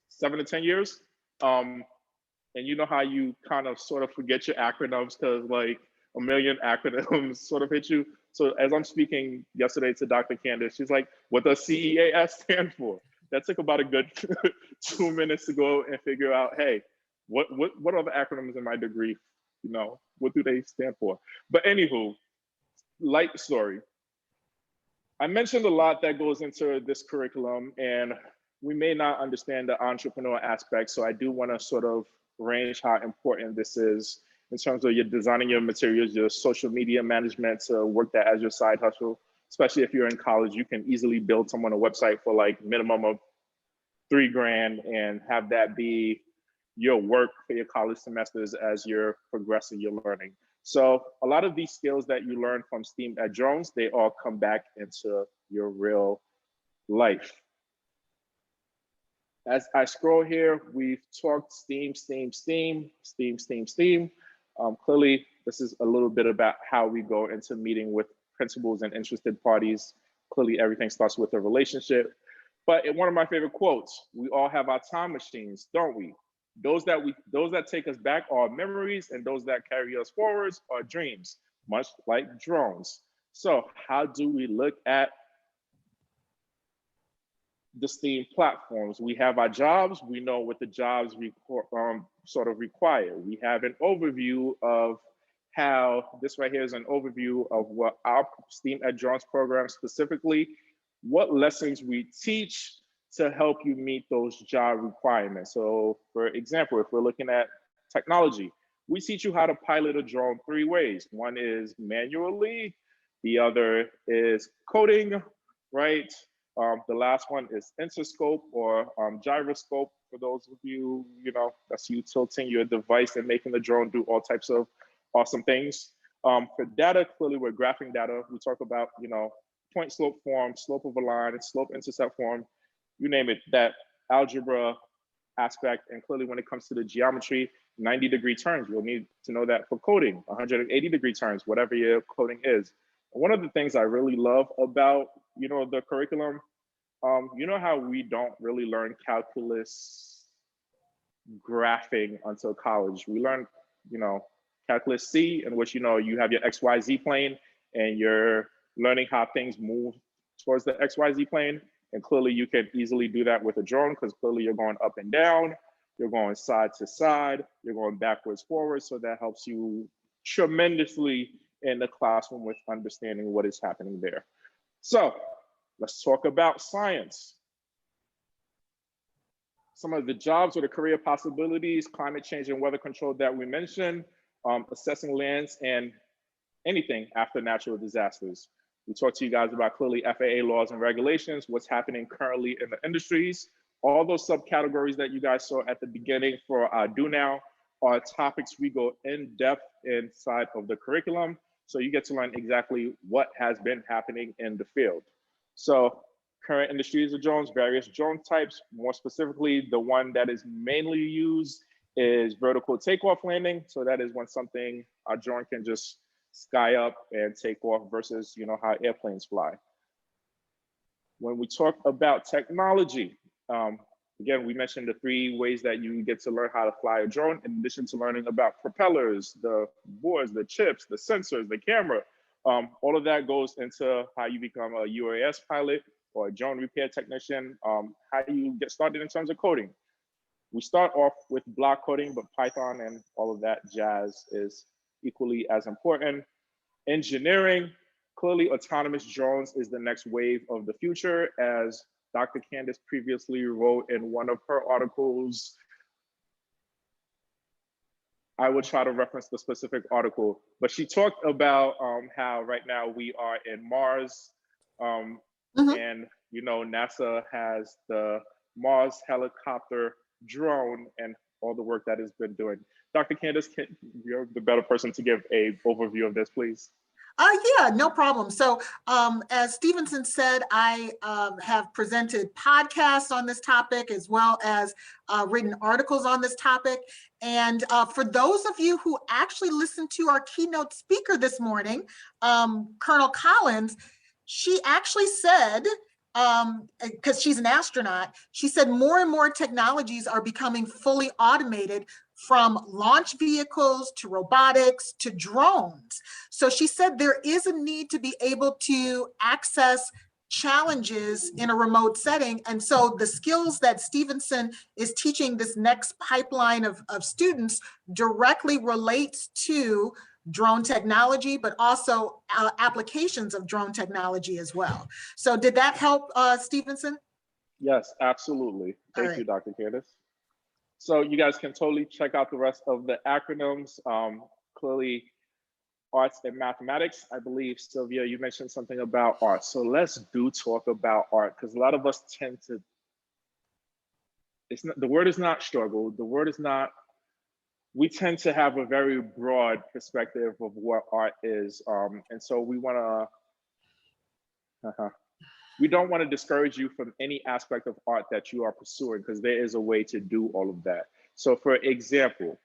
7 to 10 years. And you know how you kind of sort of forget your acronyms because like a million acronyms sort of hit you. So as I'm speaking yesterday to Dr. Kandis, she's like, what does CEAS stand for? That took about a good 2 minutes to go and figure out, hey, what are the acronyms in my degree? You know, what do they stand for? But anywho, light story. I mentioned a lot that goes into this curriculum and we may not understand the entrepreneur aspect. So I do want to sort of range how important this is in terms of your designing your materials, your social media management to work that as your side hustle. Especially if you're in college, you can easily build someone a website for like minimum of $3,000 and have that be your work for your college semesters as you're progressing your learning. So a lot of these skills that you learn from STEAMedDrones, they all come back into your real life. As I scroll here, we've talked STEAM. Clearly, this is a little bit about how we go into meeting with principals and interested parties. Clearly, everything starts with a relationship. But one of my favorite quotes, we all have our time machines, don't we? Those that take us back are memories, and those that carry us forwards are dreams, much like drones. So how do we look at the STEAM platforms? We have our jobs. We know what the jobs sort of require. We have an overview of how, this right here is an overview of what our STEAMedDrones program specifically, what lessons we teach to help you meet those job requirements. So for example, if we're looking at technology, we teach you how to pilot a drone 3 ways. One is manually, the other is coding, right? The last one is interscope or gyroscope. For those of you, that's you tilting your device and making the drone do all types of awesome things. For data, clearly we're graphing data. We talk about, point slope form, slope of a line, slope intercept form, you name it, that algebra aspect. And clearly when it comes to the geometry, 90-degree turns, you'll need to know that for coding, 180-degree turns, whatever your coding is. And one of the things I really love about, the curriculum, how we don't really learn calculus graphing until college. We learn, calculus C, in which, you have your XYZ plane and you're learning how things move towards the XYZ plane. And clearly you can easily do that with a drone because clearly you're going up and down, you're going side to side, you're going backwards, forwards. So that helps you tremendously in the classroom with understanding what is happening there. So let's talk about science. Some of the jobs or the career possibilities, climate change and weather control that we mentioned, assessing lands and anything after natural disasters. We talked to you guys about clearly FAA laws and regulations, what's happening currently in the industries. All those subcategories that you guys saw at the beginning for Do Now are topics we go in depth inside of the curriculum. So you get to learn exactly what has been happening in the field. So current industries of drones, various drone types, more specifically, the one that is mainly used is vertical takeoff landing. So that is when a drone can just sky up and take off versus, how airplanes fly. When we talk about technology, again, we mentioned the 3 ways that you get to learn how to fly a drone, in addition to learning about propellers, the boards, the chips, the sensors, the camera. All of that goes into how you become a UAS pilot or a drone repair technician, how you get started in terms of coding. We start off with block coding, but Python and all of that jazz is equally as important. Engineering, clearly autonomous drones is the next wave of the future, as Dr. Kandis previously wrote in one of her articles. I will try to reference the specific article, but she talked about how right now we are in Mars, and NASA has the Mars helicopter drone and all the work that has been doing. Dr. Kandis, you're the better person to give a overview of this, please. Yeah, no problem. So as Stevenson said, I have presented podcasts on this topic as well as written articles on this topic. And for those of you who actually listened to our keynote speaker this morning, Colonel Collins, she actually said, because she's an astronaut, she said more and more technologies are becoming fully automated, from launch vehicles to robotics to drones. So she said there is a need to be able to access challenges in a remote setting. And so the skills that Stevenson is teaching this next pipeline of students directly relates to drone technology, but also applications of drone technology as well. So did that help, Stevenson? Yes, absolutely. Thank you, Dr. Kandis. So you guys can totally check out the rest of the acronyms. Clearly, arts and mathematics. I believe, Sylvia, you mentioned something about art. So let's talk about art, because a lot of us tend to, the word is not struggle. The word is not, we tend to have a very broad perspective of what art is. And so we want to, we don't want to discourage you from any aspect of art that you are pursuing, because there is a way to do all of that. So for example,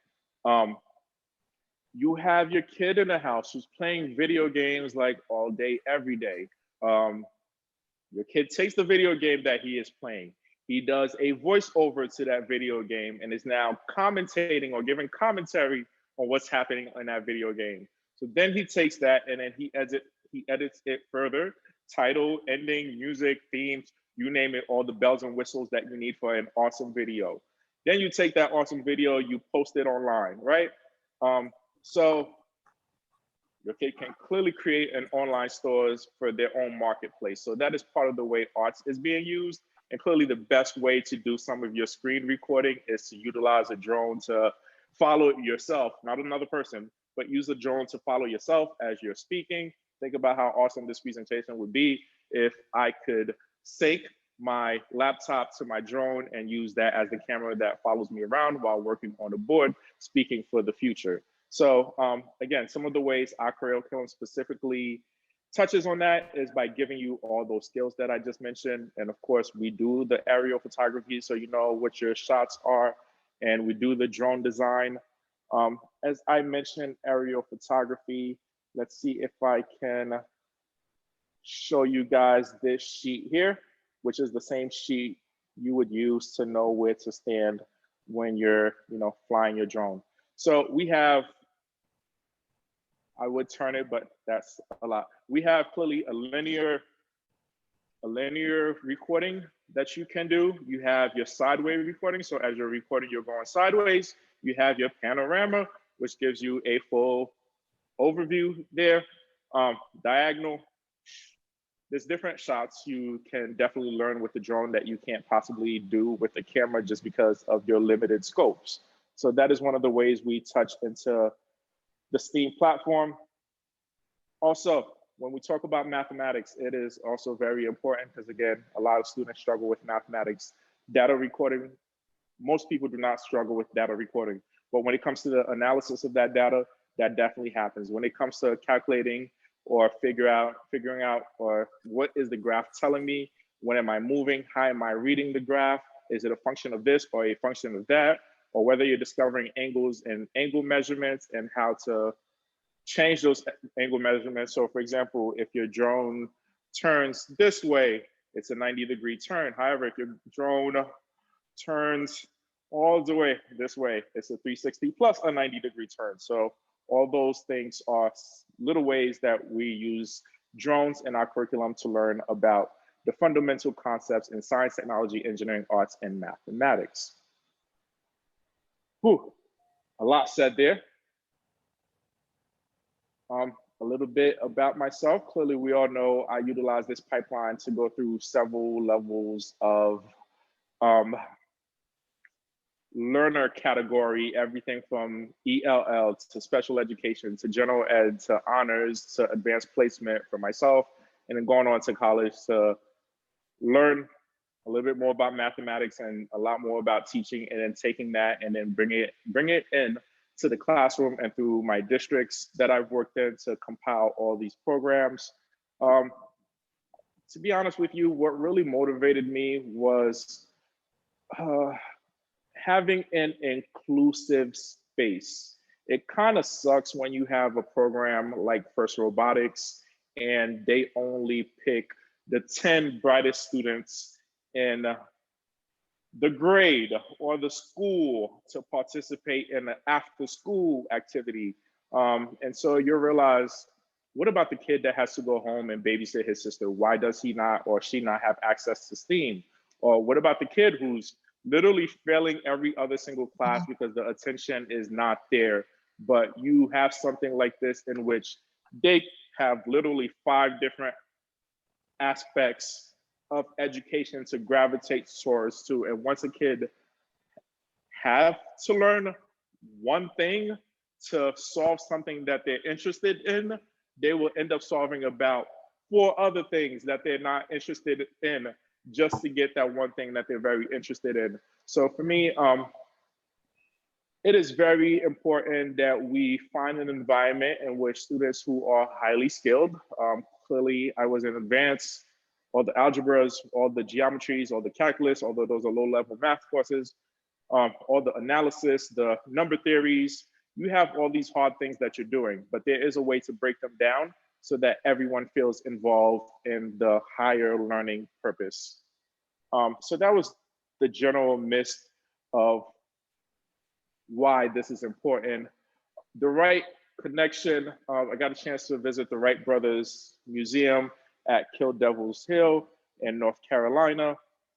you have your kid in the house who's playing video games like all day, every day. Your kid takes the video game that he is playing. He does a voiceover to that video game and is now commentating or giving commentary on what's happening in that video game. So then he takes that and then he edits it further. Title, ending, music, themes, you name it, all the bells and whistles that you need for an awesome video. Then you take that awesome video, you post it online, right? So your kid can clearly create an online stores for their own marketplace. So that is part of the way arts is being used. And clearly the best way to do some of your screen recording is to utilize a drone to follow yourself, not another person, but use a drone to follow yourself as you're speaking. Think about how awesome this presentation would be if I could sync my laptop to my drone and use that as the camera that follows me around while working on the board, speaking for the future. So again, some of the ways our curriculum specifically touches on that is by giving you all those skills that I just mentioned. And of course, we do the aerial photography, so you know what your shots are, and we do the drone design. As I mentioned, aerial photography, let's see if I can show you guys this sheet here, which is the same sheet you would use to know where to stand when you're, flying your drone. So we have, I would turn it, but that's a lot. We have clearly a linear recording that you can do. You have your sideways recording. So as you're recording, you're going sideways. You have your panorama, which gives you a full overview there. Diagonal, there's different shots you can definitely learn with the drone that you can't possibly do with the camera just because of your limited scopes. So that is one of the ways we touch into the STEAM platform. Also, when we talk about mathematics, it is also very important because, again, a lot of students struggle with mathematics. Data recording, most people do not struggle with data recording, but when it comes to the analysis of that data, that definitely happens. When it comes to calculating or figuring out, or what is the graph telling me? When am I moving? How am I reading the graph? Is it a function of this or a function of that? Or whether you're discovering angles and angle measurements and how to change those angle measurements. So for example, if your drone turns this way, it's a 90-degree turn. However, if your drone turns all the way this way, it's a 360 plus a 90-degree turn. So all those things are little ways that we use drones in our curriculum to learn about the fundamental concepts in science, technology, engineering, arts, and mathematics. Whew, a lot said there. A little bit about myself. Clearly, we all know I utilize this pipeline to go through several levels of learner category, everything from ELL to special education to general ed to honors to advanced placement for myself, and then going on to college to learn a little bit more about mathematics and a lot more about teaching, and then taking that and then bring it in to the classroom and through my districts that I've worked in to compile all these programs. To be honest with you, what really motivated me was having an inclusive space. It kind of sucks when you have a program like First Robotics and they only pick the 10 brightest students in the grade or the school to participate in the after school activity. And so you realize, what about the kid that has to go home and babysit his sister? Why does he not or she not have access to STEAM? Or what about the kid who's literally failing every other single class because the attention is not there? But you have something like this in which they have literally 5 different aspects of education to gravitate towards to. And once a kid have to learn one thing to solve something that they're interested in, they will end up solving about 4 other things that they're not interested in just to get that one thing that they're very interested in. So for me, it is very important that we find an environment in which students who are highly skilled, clearly I was in advanced, all the algebras, all the geometries, all the calculus, although those are low-level math courses, all the analysis, the number theories, you have all these hard things that you're doing, but there is a way to break them down so that everyone feels involved in the higher learning purpose. So that was the general gist of why this is important. The Wright connection, I got a chance to visit the Wright Brothers Museum at Kill Devil's Hill in North Carolina.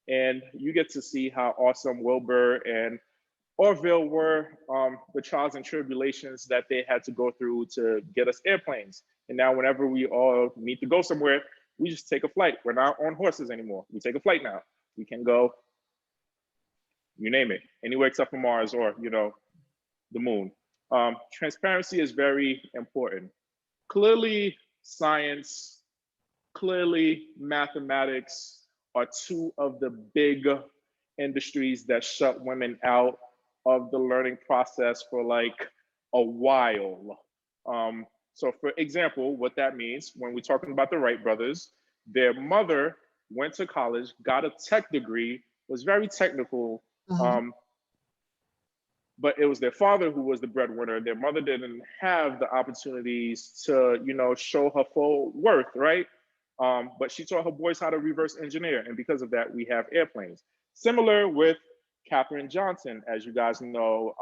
And you get to see how awesome Wilbur and Orville were, the trials and tribulations that they had to go through to get us airplanes. And now whenever we all need to go somewhere, we just take a flight. We're not on horses anymore. We take a flight now. We can go, you name it, anywhere except for Mars or, you know, the moon. Transparency is very important. Clearly, science, clearly mathematics are two of the big industries that shut women out of the learning process for like a while. So for example, what that means when we're talking about the Wright brothers, their mother went to college, got a tech degree, was very technical, but it was their father who was the breadwinner. Their mother didn't have the opportunities to, you know, show her full worth, right? But she taught her boys how to reverse engineer, and because of that, we have airplanes. Similar with Katherine Johnson, as you guys know,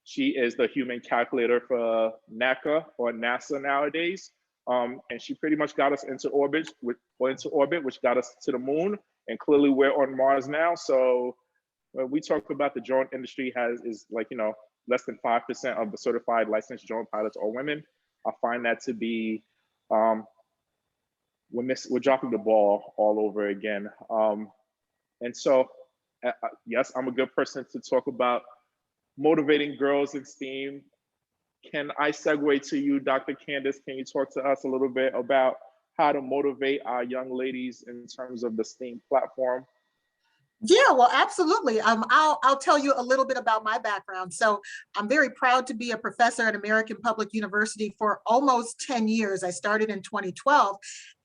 she is the human calculator for NACA or NASA nowadays. And she pretty much got us into orbit, which got us to the moon. And clearly we're on Mars now. So when we talk about the drone industry is like, you know, less than 5% of the certified licensed drone pilots are women. I find that to be, we're dropping the ball all over again. And so, yes, I'm a good person to talk about motivating girls in STEAM. Can I segue to you, Dr. Kandis? Can you talk to us a little bit about how to motivate our young ladies in terms of the STEAM platform? Yeah, well, absolutely. I'll tell you a little bit about my background. So I'm very proud to be a professor at American Public University for almost 10 years. I started in 2012.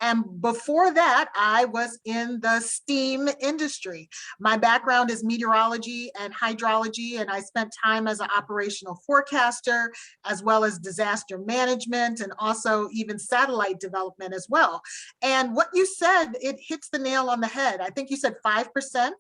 And before that, I was in the STEAM industry. My background is meteorology and hydrology, and I spent time as an operational forecaster, as well as disaster management, and also even satellite development as well. And what you said, it hits the nail on the head. I think you said 5%.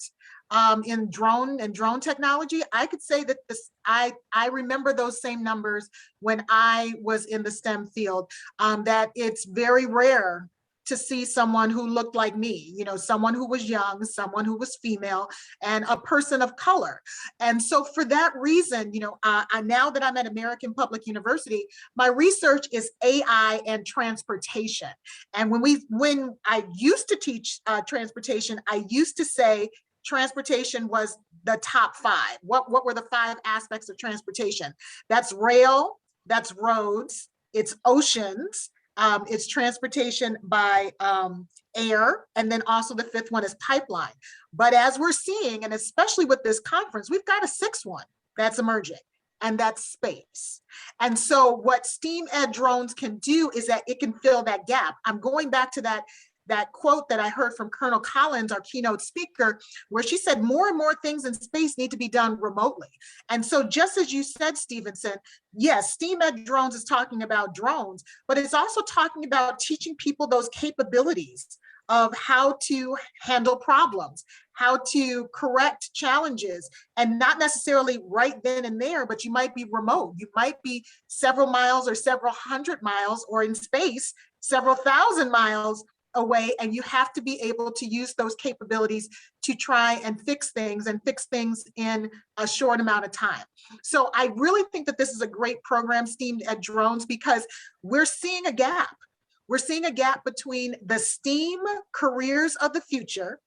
In drone technology. I could say that I remember those same numbers when I was in the STEM field, that it's very rare to see someone who looked like me, you know, someone who was young, someone who was female, and a person of color. And so for that reason, you know, now that I'm at American Public University, my research is AI and transportation. And when I used to teach transportation, I used to say transportation was the top 5. What were the 5 aspects of transportation? That's rail, that's roads, it's oceans, it's transportation by air, and then also the 5th one is pipeline. But as we're seeing, and especially with this conference, we've got a 6th one that's emerging, and that's space. And so what STEAMedDrones can do is that it can fill that gap. I'm going back to that quote that I heard from Colonel Collins, our keynote speaker, where she said more and more things in space need to be done remotely. And so just as you said, Stevenson, yes, STEAMedDrones is talking about drones, but it's also talking about teaching people those capabilities of how to handle problems, how to correct challenges, and not necessarily right then and there, but you might be remote. You might be several miles or several hundred miles, or in space, several thousand miles away, and you have to be able to use those capabilities to try and fix things in a short amount of time. So I really think that this is a great program, STEAMedDrones, because we're seeing a gap. We're seeing a gap between the STEAM careers of the future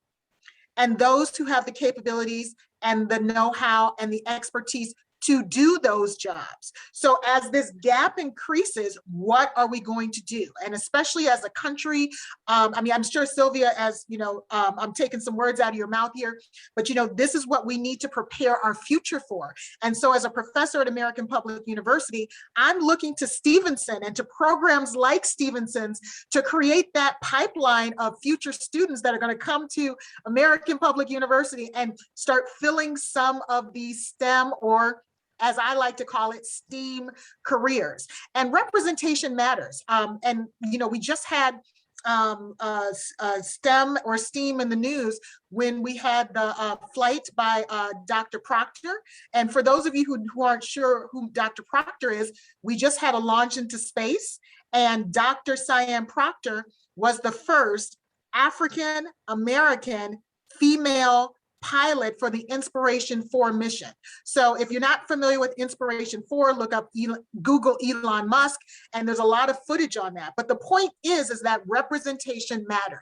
and those who have the capabilities and the know-how and the expertise to do those jobs. So as this gap increases, what are we going to do? And especially as a country, I mean, I'm sure Sylvia, as you know, I'm taking some words out of your mouth here, but you know, this is what we need to prepare our future for. And so as a professor at American Public University, I'm looking to Stevenson and to programs like Stevenson's to create that pipeline of future students that are going to come to American Public University and start filling some of these STEM, or as I like to call it, STEAM careers. And representation matters. And, you know, we just had STEM or STEAM in the news when we had the flight by Dr. Proctor. And for those of you who aren't sure who Dr. Proctor is, we just had a launch into space, and Dr. Sian Proctor was the first African American female pilot for the Inspiration 4 mission. So if you're not familiar with Inspiration 4, look up, Google Elon Musk, and there's a lot of footage on that. But the point is that representation matters.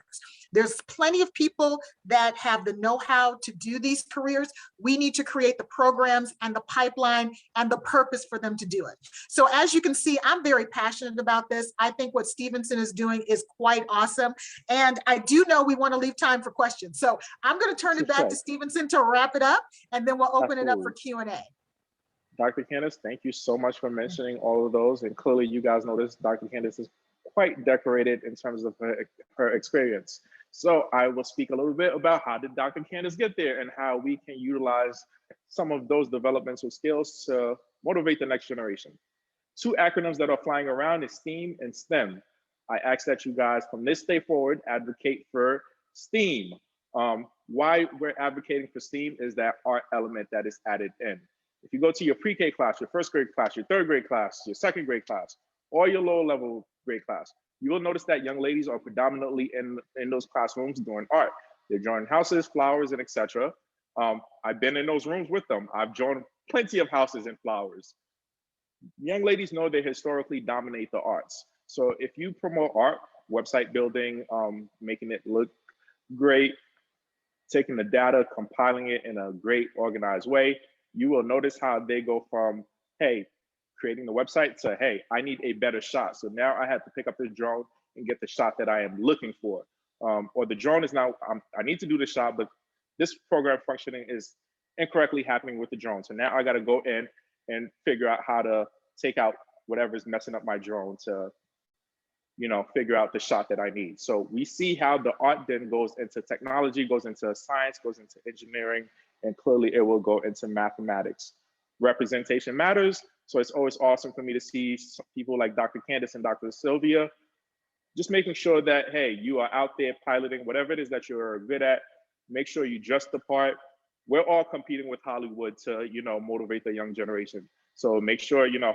There's plenty of people that have the know-how to do these careers. We need to create the programs and the pipeline and the purpose for them to do it. So as you can see, I'm very passionate about this. I think what Stevenson is doing is quite awesome. And I do know we want to leave time for questions. So I'm going to turn it back to Stevenson to wrap it up, and then we'll open it up for Q&A. Dr. Kandis, thank you so much for mentioning all of those. And clearly you guys noticed Dr. Kandis is quite decorated in terms of her experience. So I will speak a little bit about how did Dr. Kandis get there and how we can utilize some of those developmental skills to motivate the next generation. Two acronyms that are flying around is STEAM and STEM. I ask that you guys from this day forward advocate for STEAM. Why we're advocating for STEAM is that art element that is added in. If you go to your pre-K class, your first grade class, your third grade class, your second grade class, or your lower level grade class, you will notice that young ladies are predominantly in those classrooms doing art. They're drawing houses, flowers, and etc. I've been in those rooms with them. I've drawn plenty of houses and flowers. Young ladies know they historically dominate the arts. So if you promote art, website building, making it look great, taking the data, compiling it in a great organized way, you will notice how they go from, hey, creating the website to, hey, I need a better shot. So now I have to pick up this drone and get the shot that I am looking for. Or the drone is now, I need to do the shot, but this program functioning is incorrectly happening with the drone. So now I got to go in and figure out how to take out whatever's messing up my drone to, you know, figure out the shot that I need. So we see how the art then goes into technology, goes into science, goes into engineering, and clearly it will go into mathematics. Representation matters. So it's always awesome for me to see people like Dr. Kandis and Dr. Sylvia, just making sure that, hey, you are out there piloting whatever it is that you're good at. Make sure you dress the part. We're all competing with Hollywood to, you know, motivate the young generation. So make sure, you know,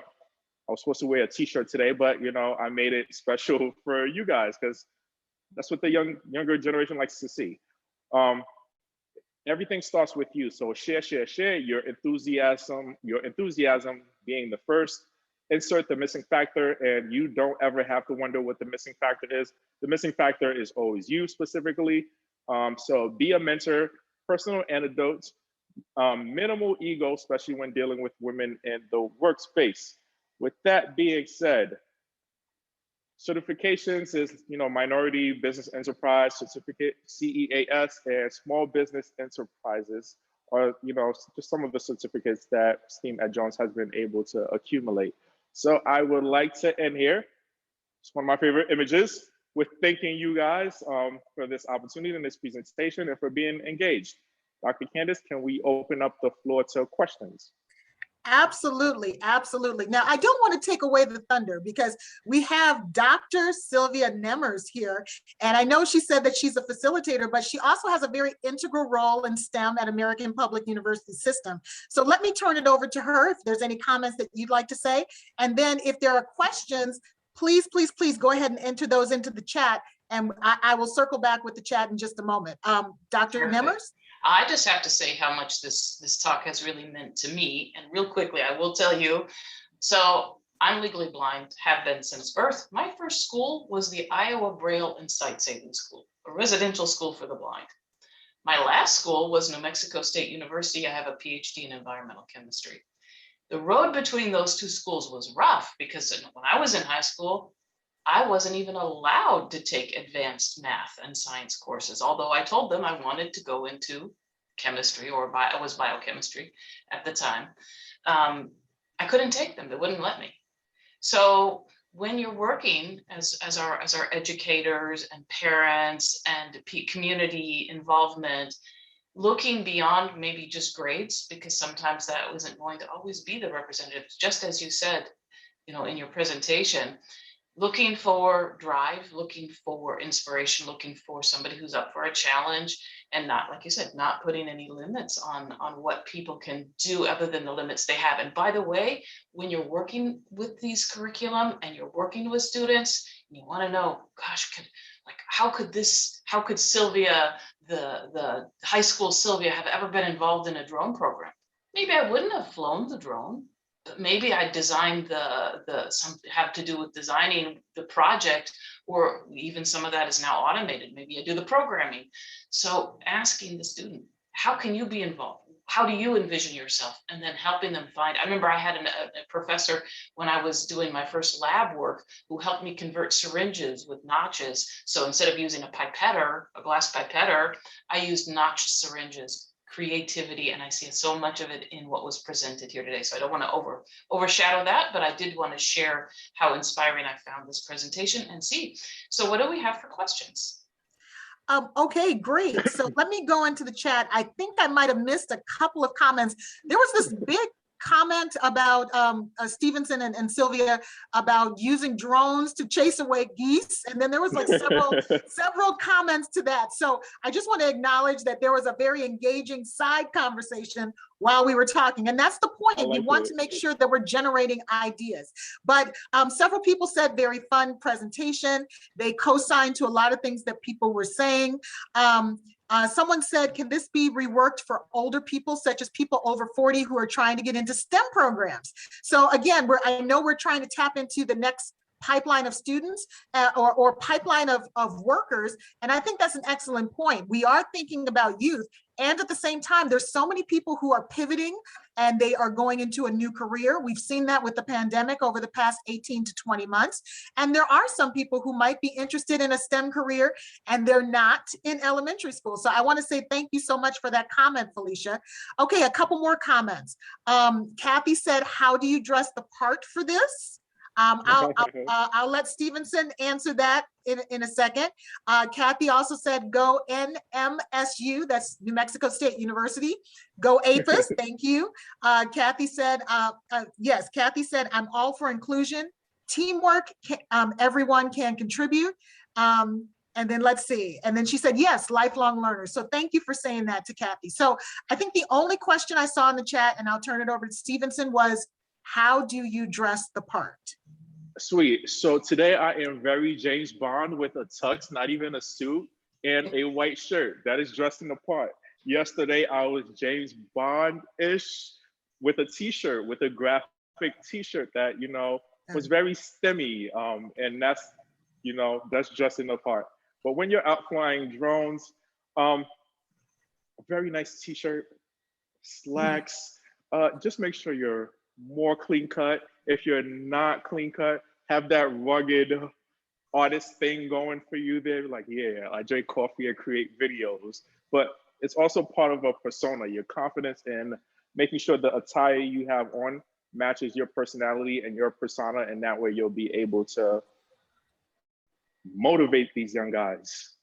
I was supposed to wear a t-shirt today, but, you know, I made it special for you guys because that's what the younger generation likes to see. Everything starts with you. So share, share, share your enthusiasm being the first. Insert the missing factor, and you don't ever have to wonder what the missing factor is. The missing factor is always you specifically. So be a mentor, personal anecdotes, minimal ego, especially when dealing with women in the workspace. With that being said, certifications is, you know, Minority Business Enterprise Certificate, CEAS, and Small Business Enterprises are, you know, just some of the certificates that STEAMedDrones has been able to accumulate. So I would like to end here. It's one of my favorite images with thanking you guys for this opportunity and this presentation and for being engaged. Dr. Kandis, can we open up the floor to questions? Absolutely, absolutely. Now, I don't want to take away the thunder because we have Dr. Sylvia Nemmers here, and I know she said that she's a facilitator, but she also has a very integral role in STEM at American Public University System. So let me turn it over to her if there's any comments that you'd like to say. And then if there are questions, please, please, please go ahead and enter those into the chat, and I will circle back with the chat in just a moment. Dr. Nemmers? I just have to say how much this talk has really meant to me. And real quickly, I will tell you, so I'm legally blind, have been since birth. My first school was the Iowa Braille and Sight Saving School, a residential school for the blind. My last school was New Mexico State University. I have a PhD in environmental chemistry. The road between those two schools was rough because when I was in high school, I wasn't even allowed to take advanced math and science courses, although I told them I wanted to go into chemistry, or it was biochemistry at the time. I couldn't take them, they wouldn't let me. So when you're working as our educators and parents and community involvement, looking beyond maybe just grades, because sometimes that isn't going to always be the representative, just as you said, you know, in your presentation, looking for drive, looking for inspiration, looking for somebody who's up for a challenge, and not, like you said, not putting any limits on what people can do other than the limits they have. And by the way, when you're working with these curriculum and you're working with students, you want to know, gosh, how could Sylvia, the high school Sylvia, have ever been involved in a drone program? Maybe I wouldn't have flown the drone, maybe I designed some have to do with designing the project, or even some of that is now automated. Maybe I do the programming. So asking the student, how can you be involved? How do you envision yourself? And then helping them find. I remember I had a professor when I was doing my first lab work who helped me convert syringes with notches. So instead of using a pipetter, a glass pipetter, I used notched syringes. Creativity, and I see so much of it in what was presented here today. So I don't want to overshadow that, but I did want to share how inspiring I found this presentation and see. So what do we have for questions? Okay, great. So let me go into the chat. I think I might have missed a couple of comments. There was this big comment about Stevenson and Sylvia about using drones to chase away geese. And then there was like several comments to that. So I just want to acknowledge that there was a very engaging side conversation while we were talking. And that's the point. We want to make sure that we're generating ideas. But several people said very fun presentation. They co-signed to a lot of things that people were saying. Someone said, can this be reworked for older people, such as people over 40 who are trying to get into STEM programs? So again, I know we're trying to tap into the next pipeline of students or pipeline of workers. And I think that's an excellent point. We are thinking about youth. And at the same time, there's so many people who are pivoting and they are going into a new career. We've seen that with the pandemic over the past 18 to 20 months. And there are some people who might be interested in a STEM career and they're not in elementary school. So I want to say thank you so much for that comment, Felicia. Okay, a couple more comments. Kathy said, how do you dress the part for this? I'll let Stevenson answer that in a second. Kathy also said, go NMSU, that's New Mexico State University. Go APUS, thank you. Kathy said, yes, Kathy said, I'm all for inclusion. Teamwork, everyone can contribute. And then let's see. And then she said, yes, lifelong learners. So thank you for saying that to Kathy. So I think the only question I saw in the chat, and I'll turn it over to Stevenson, was how do you dress the part? Sweet. So today I am very James Bond with a tux, not even a suit, and a white shirt. That is dressing the part. Yesterday I was James Bond-ish with a t-shirt, with a graphic t-shirt that, you know, was very STEMmy. And that's, you know, that's dressing the part. But when you're out flying drones, a very nice t-shirt, slacks, just make sure you're more clean cut. If you're not clean cut, have that rugged artist thing going for you there. Like, yeah, I drink coffee and create videos. But it's also part of a persona, your confidence in making sure the attire you have on matches your personality and your persona. And that way you'll be able to motivate these young guys.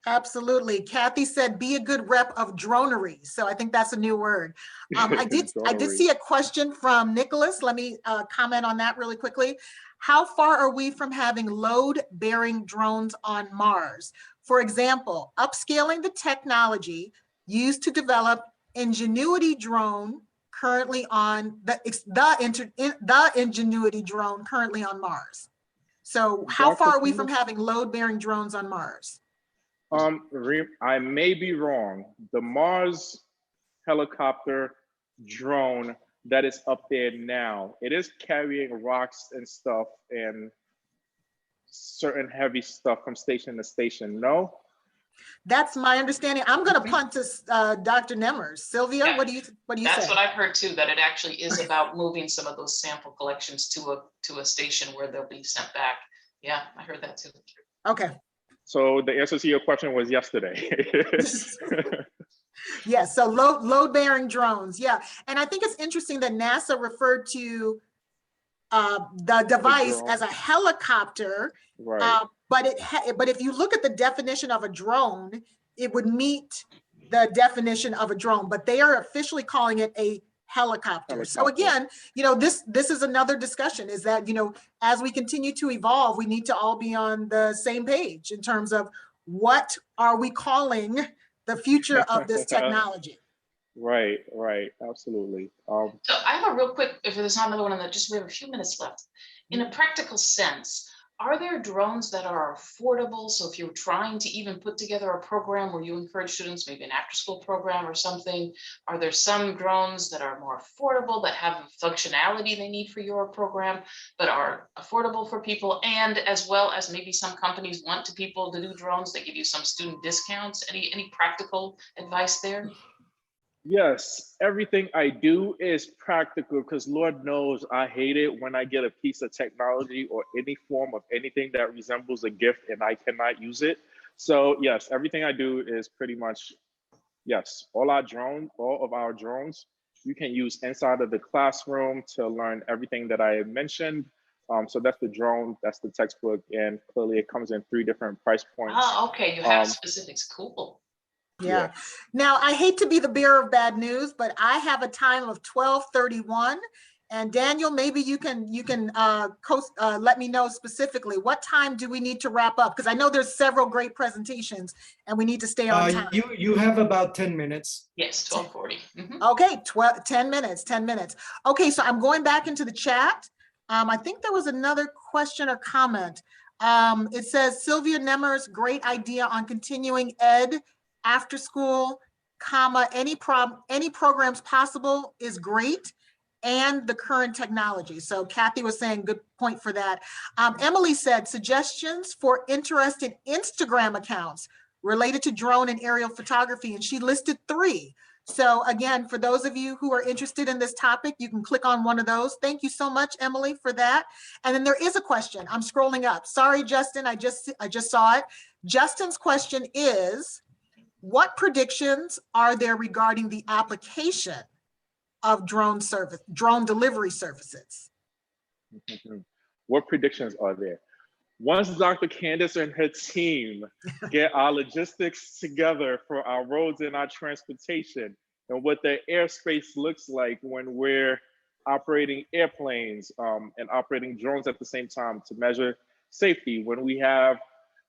Absolutely. Kathy said, be a good rep of dronery. So I think that's a new word. I did see a question from Nicholas. Let me comment on that really quickly. How far are we from having load-bearing drones on Mars? For example, upscaling the technology used to develop Ingenuity drone currently on the Ingenuity drone currently on Mars. So how far are we from having load-bearing drones on Mars? I may be wrong. The Mars helicopter drone that is up there now, it is carrying rocks and stuff and certain heavy stuff from station to station, no? That's my understanding. I'm going to punt to Dr. Nemmers. Sylvia, yeah. What do you say? That's what I've heard too, that it actually is about moving some of those sample collections to a station where they'll be sent back. Yeah, I heard that too. Okay. So the answer to your question was yesterday. Yes, so load-bearing drones, yeah. And I think it's interesting that NASA referred to the device as a helicopter, right. But if you look at the definition of a drone, it would meet the definition of a drone, but they are officially calling it a helicopter. So again, you know, this is another discussion, is that, you know, as we continue to evolve, we need to all be on the same page in terms of what are we calling the future of this technology. Right, absolutely. So I have a real quick, if there's not another one on that, we have a few minutes left. In a practical sense, Are there drones that are affordable? So if you're trying to even put together a program where you encourage students, maybe an after-school program or something, are there some drones that are more affordable, that have the functionality they need for your program, but are affordable for people? And as well as maybe some companies want to people to do drones, they give you some student discounts. Any practical advice there? Yes, everything I do is practical because Lord knows I hate it when I get a piece of technology or any form of anything that resembles a gift and I cannot use it. So yes, everything I do is pretty much, yes, all of our drones, you can use inside of the classroom to learn everything that I mentioned. So that's the drone, that's the textbook, and clearly it comes in 3 different price points. Ah, okay, you have specifics, cool. Yeah. Now, I hate to be the bearer of bad news, but I have a time of 12:31. And Daniel, maybe you can let me know specifically what time do we need to wrap up? Because I know there's several great presentations and we need to stay on time. You have about 10 minutes. Yes, 12:40. Okay, 10 minutes. Okay, so I'm going back into the chat. I think there was another question or comment. It says, Sylvia Nemmers, great idea on continuing ed after school, any programs possible is great, and the current technology. So Kathy was saying, good point for that. Emily said, suggestions for interested Instagram accounts related to drone and aerial photography, and she listed 3. So again, for those of you who are interested in this topic, you can click on one of those. Thank you so much, Emily, for that. And then there is a question. I'm scrolling up. Sorry, Justin, I just saw it. Justin's question is, what predictions are there regarding the application of drone delivery services? What predictions are there? Once Dr. Kandis and her team get our logistics together for our roads and our transportation and what the airspace looks like when we're operating airplanes and operating drones at the same time to measure safety, when we have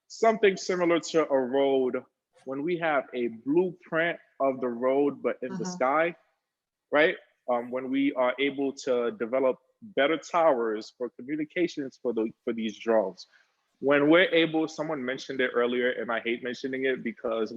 something similar to a road, when we have a blueprint of the road, but in the sky, right? When we are able to develop better towers for communications for these drones. When we're able, someone mentioned it earlier, and I hate mentioning it because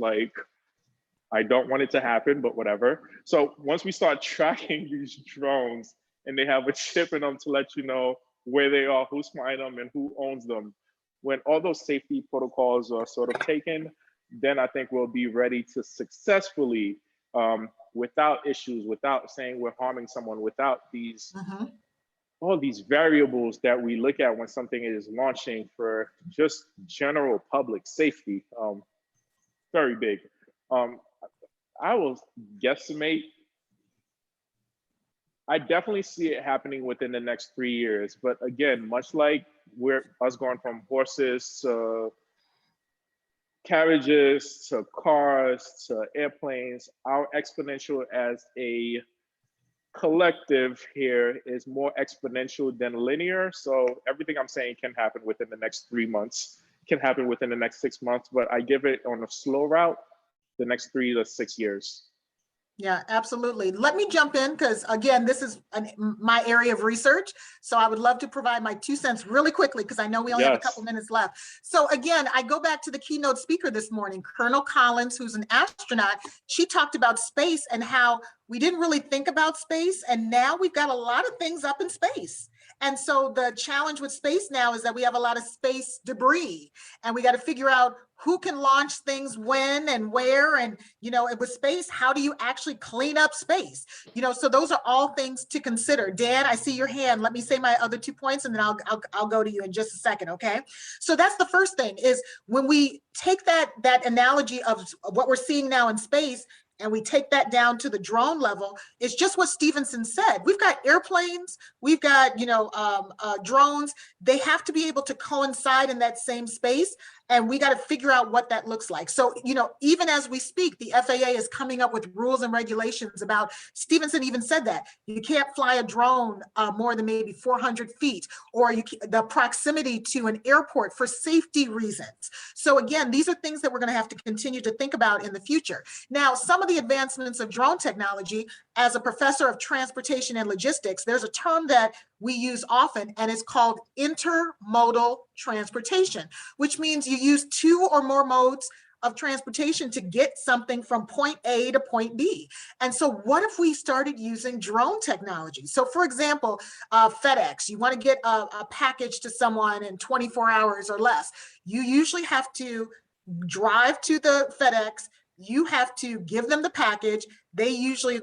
I don't want it to happen, but whatever. So once we start tracking these drones and they have a chip in them to let you know where they are, who's flying them, and who owns them, when all those safety protocols are sort of taken, then I think we'll be ready to successfully, without issues, without saying we're harming someone, without these all these variables that we look at when something is launching for just general public safety, very big. I will guesstimate, I definitely see it happening within the next 3 years. But again, much like us going from horses to carriages to cars to airplanes, our exponential as a collective here is more exponential than linear. So everything I'm saying can happen within the next 3 months, can happen within the next 6 months, but I give it on a slow route, the next 3 to 6 years. Yeah, absolutely. Let me jump in because, again, this is my area of research. So I would love to provide my 2 cents really quickly because I know we only have a couple minutes left. So again, I go back to the keynote speaker this morning, Colonel Collins, who's an astronaut. She talked about space and how we didn't really think about space. And now we've got a lot of things up in space. And so the challenge with space now is that we have a lot of space debris and we got to figure out who can launch things when and where. And, you know, with space, how do you actually clean up space? You know, so those are all things to consider. Dan, I see your hand. Let me say my other 2 points and then I'll go to you in just a second. Okay. So that's the first thing is when we take that analogy of what we're seeing now in space and we take that down to the drone level, it's just what Stevenson said. We've got airplanes, we've got, you know, drones. They have to be able to coincide in that same space. And we got to figure out what that looks like. So, you know, even as we speak, the FAA is coming up with rules and regulations about, Stevenson even said that you can't fly a drone more than maybe 400 feet, or the proximity to an airport for safety reasons. So again, these are things that we're going to have to continue to think about in the future. Now, some some of the advancements of drone technology, as a professor of transportation and logistics, there's a term that we use often, and it's called intermodal transportation, which means you use two or more modes of transportation to get something from point A to point B. And so what if we started using drone technology? So for example, FedEx, you want to get a package to someone in 24 hours or less. You usually have to drive to the FedEx, you have to give them the package. They usually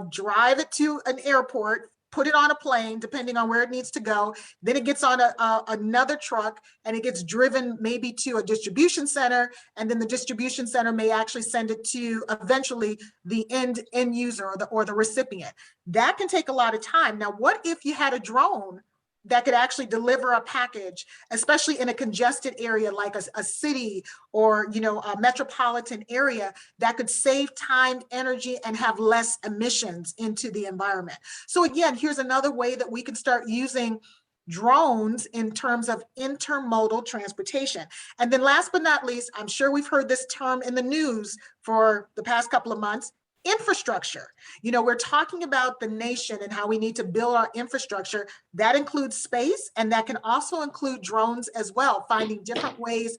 drive it to an airport, put it on a plane, depending on where it needs to go. Then it gets on another truck and it gets driven maybe to a distribution center. And then the distribution center may actually send it to eventually the end user or the recipient. That can take a lot of time. Now, what if you had a drone that could actually deliver a package, especially in a congested area like a city or a metropolitan area, that could save time, energy, and have less emissions into the environment? So again, here's another way that we can start using drones in terms of intermodal transportation. And then last but not least, I'm sure we've heard this term in the news for the past couple of months: infrastructure. We're talking about the nation and how we need to build our infrastructure. That includes space, and that can also include drones as well, finding different ways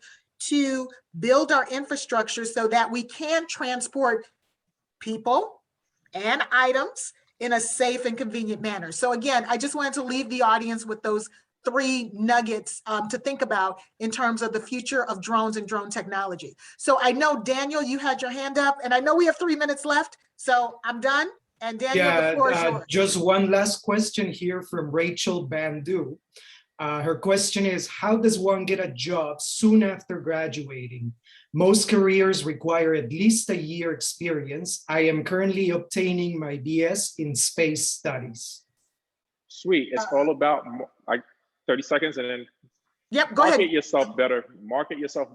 to build our infrastructure so that we can transport people and items in a safe and convenient manner. So again, I just wanted to leave the audience with those three nuggets to think about in terms of the future of drones and drone technology. So I know, Daniel, you had your hand up, and I know we have 3 minutes left, so I'm done. And Daniel, the floor is yours. Just one last question here from Rachel Bandu. Her question is, how does one get a job soon after graduating? Most careers require at least a year experience. I am currently obtaining my BS in space studies. Sweet. It's all about 30 seconds and then yep, go ahead. Market yourself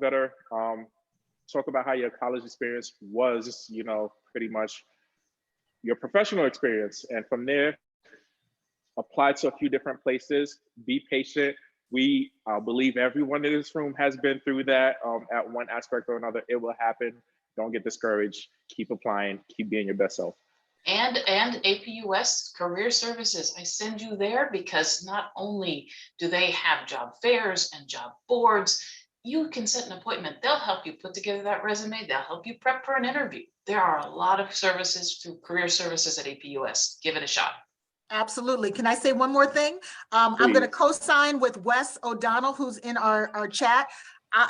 better. Talk about how your college experience was, pretty much your professional experience. And from there, apply to a few different places. Be patient. We believe everyone in this room has been through that at one aspect or another. It will happen. Don't get discouraged. Keep applying. Keep being your best self. And APUS Career Services, I send you there because not only do they have job fairs and job boards, you can set an appointment. They'll help you put together that resume. They'll help you prep for an interview. There are a lot of services through Career Services at APUS. Give it a shot. Absolutely. Can I say one more thing? I'm going to co-sign with Wes O'Donnell, who's in our chat.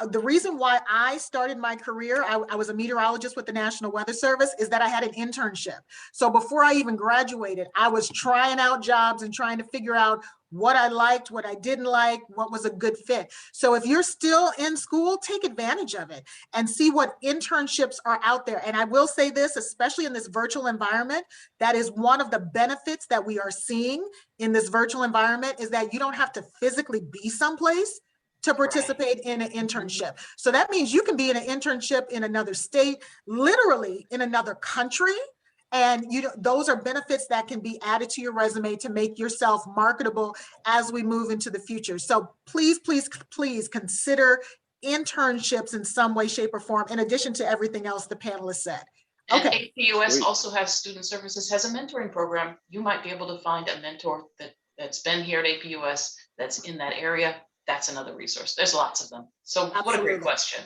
The reason why I started my career, I was a meteorologist with the National Weather Service, is that I had an internship. So before I even graduated, I was trying out jobs and trying to figure out what I liked, what I didn't like, what was a good fit. So if you're still in school, take advantage of it and see what internships are out there. And I will say this, especially in this virtual environment, that is one of the benefits that we are seeing in this virtual environment, is that you don't have to physically be someplace to participate in an internship. So that means you can be in an internship in another state, literally in another country. And those are benefits that can be added to your resume to make yourself marketable as we move into the future. So please, please, please consider internships in some way, shape, or form, in addition to everything else the panelists said. Okay. And APUS also has student services, has a mentoring program. You might be able to find a mentor that's been here at APUS that's in that area. That's another resource. There's lots of them. So Absolutely. What a great question.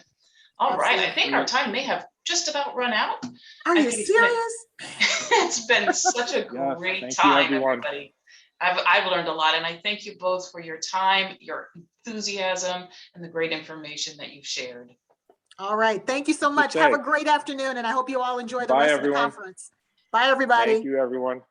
All right, I think our time may have just about run out. Are you serious? It's been such a great time, everybody. I've learned a lot, and I thank you both for your time, your enthusiasm, and the great information that you've shared. All right, thank you so much. Have a great afternoon, and I hope you all enjoy the rest of the conference. Bye, everybody. Thank you, everyone.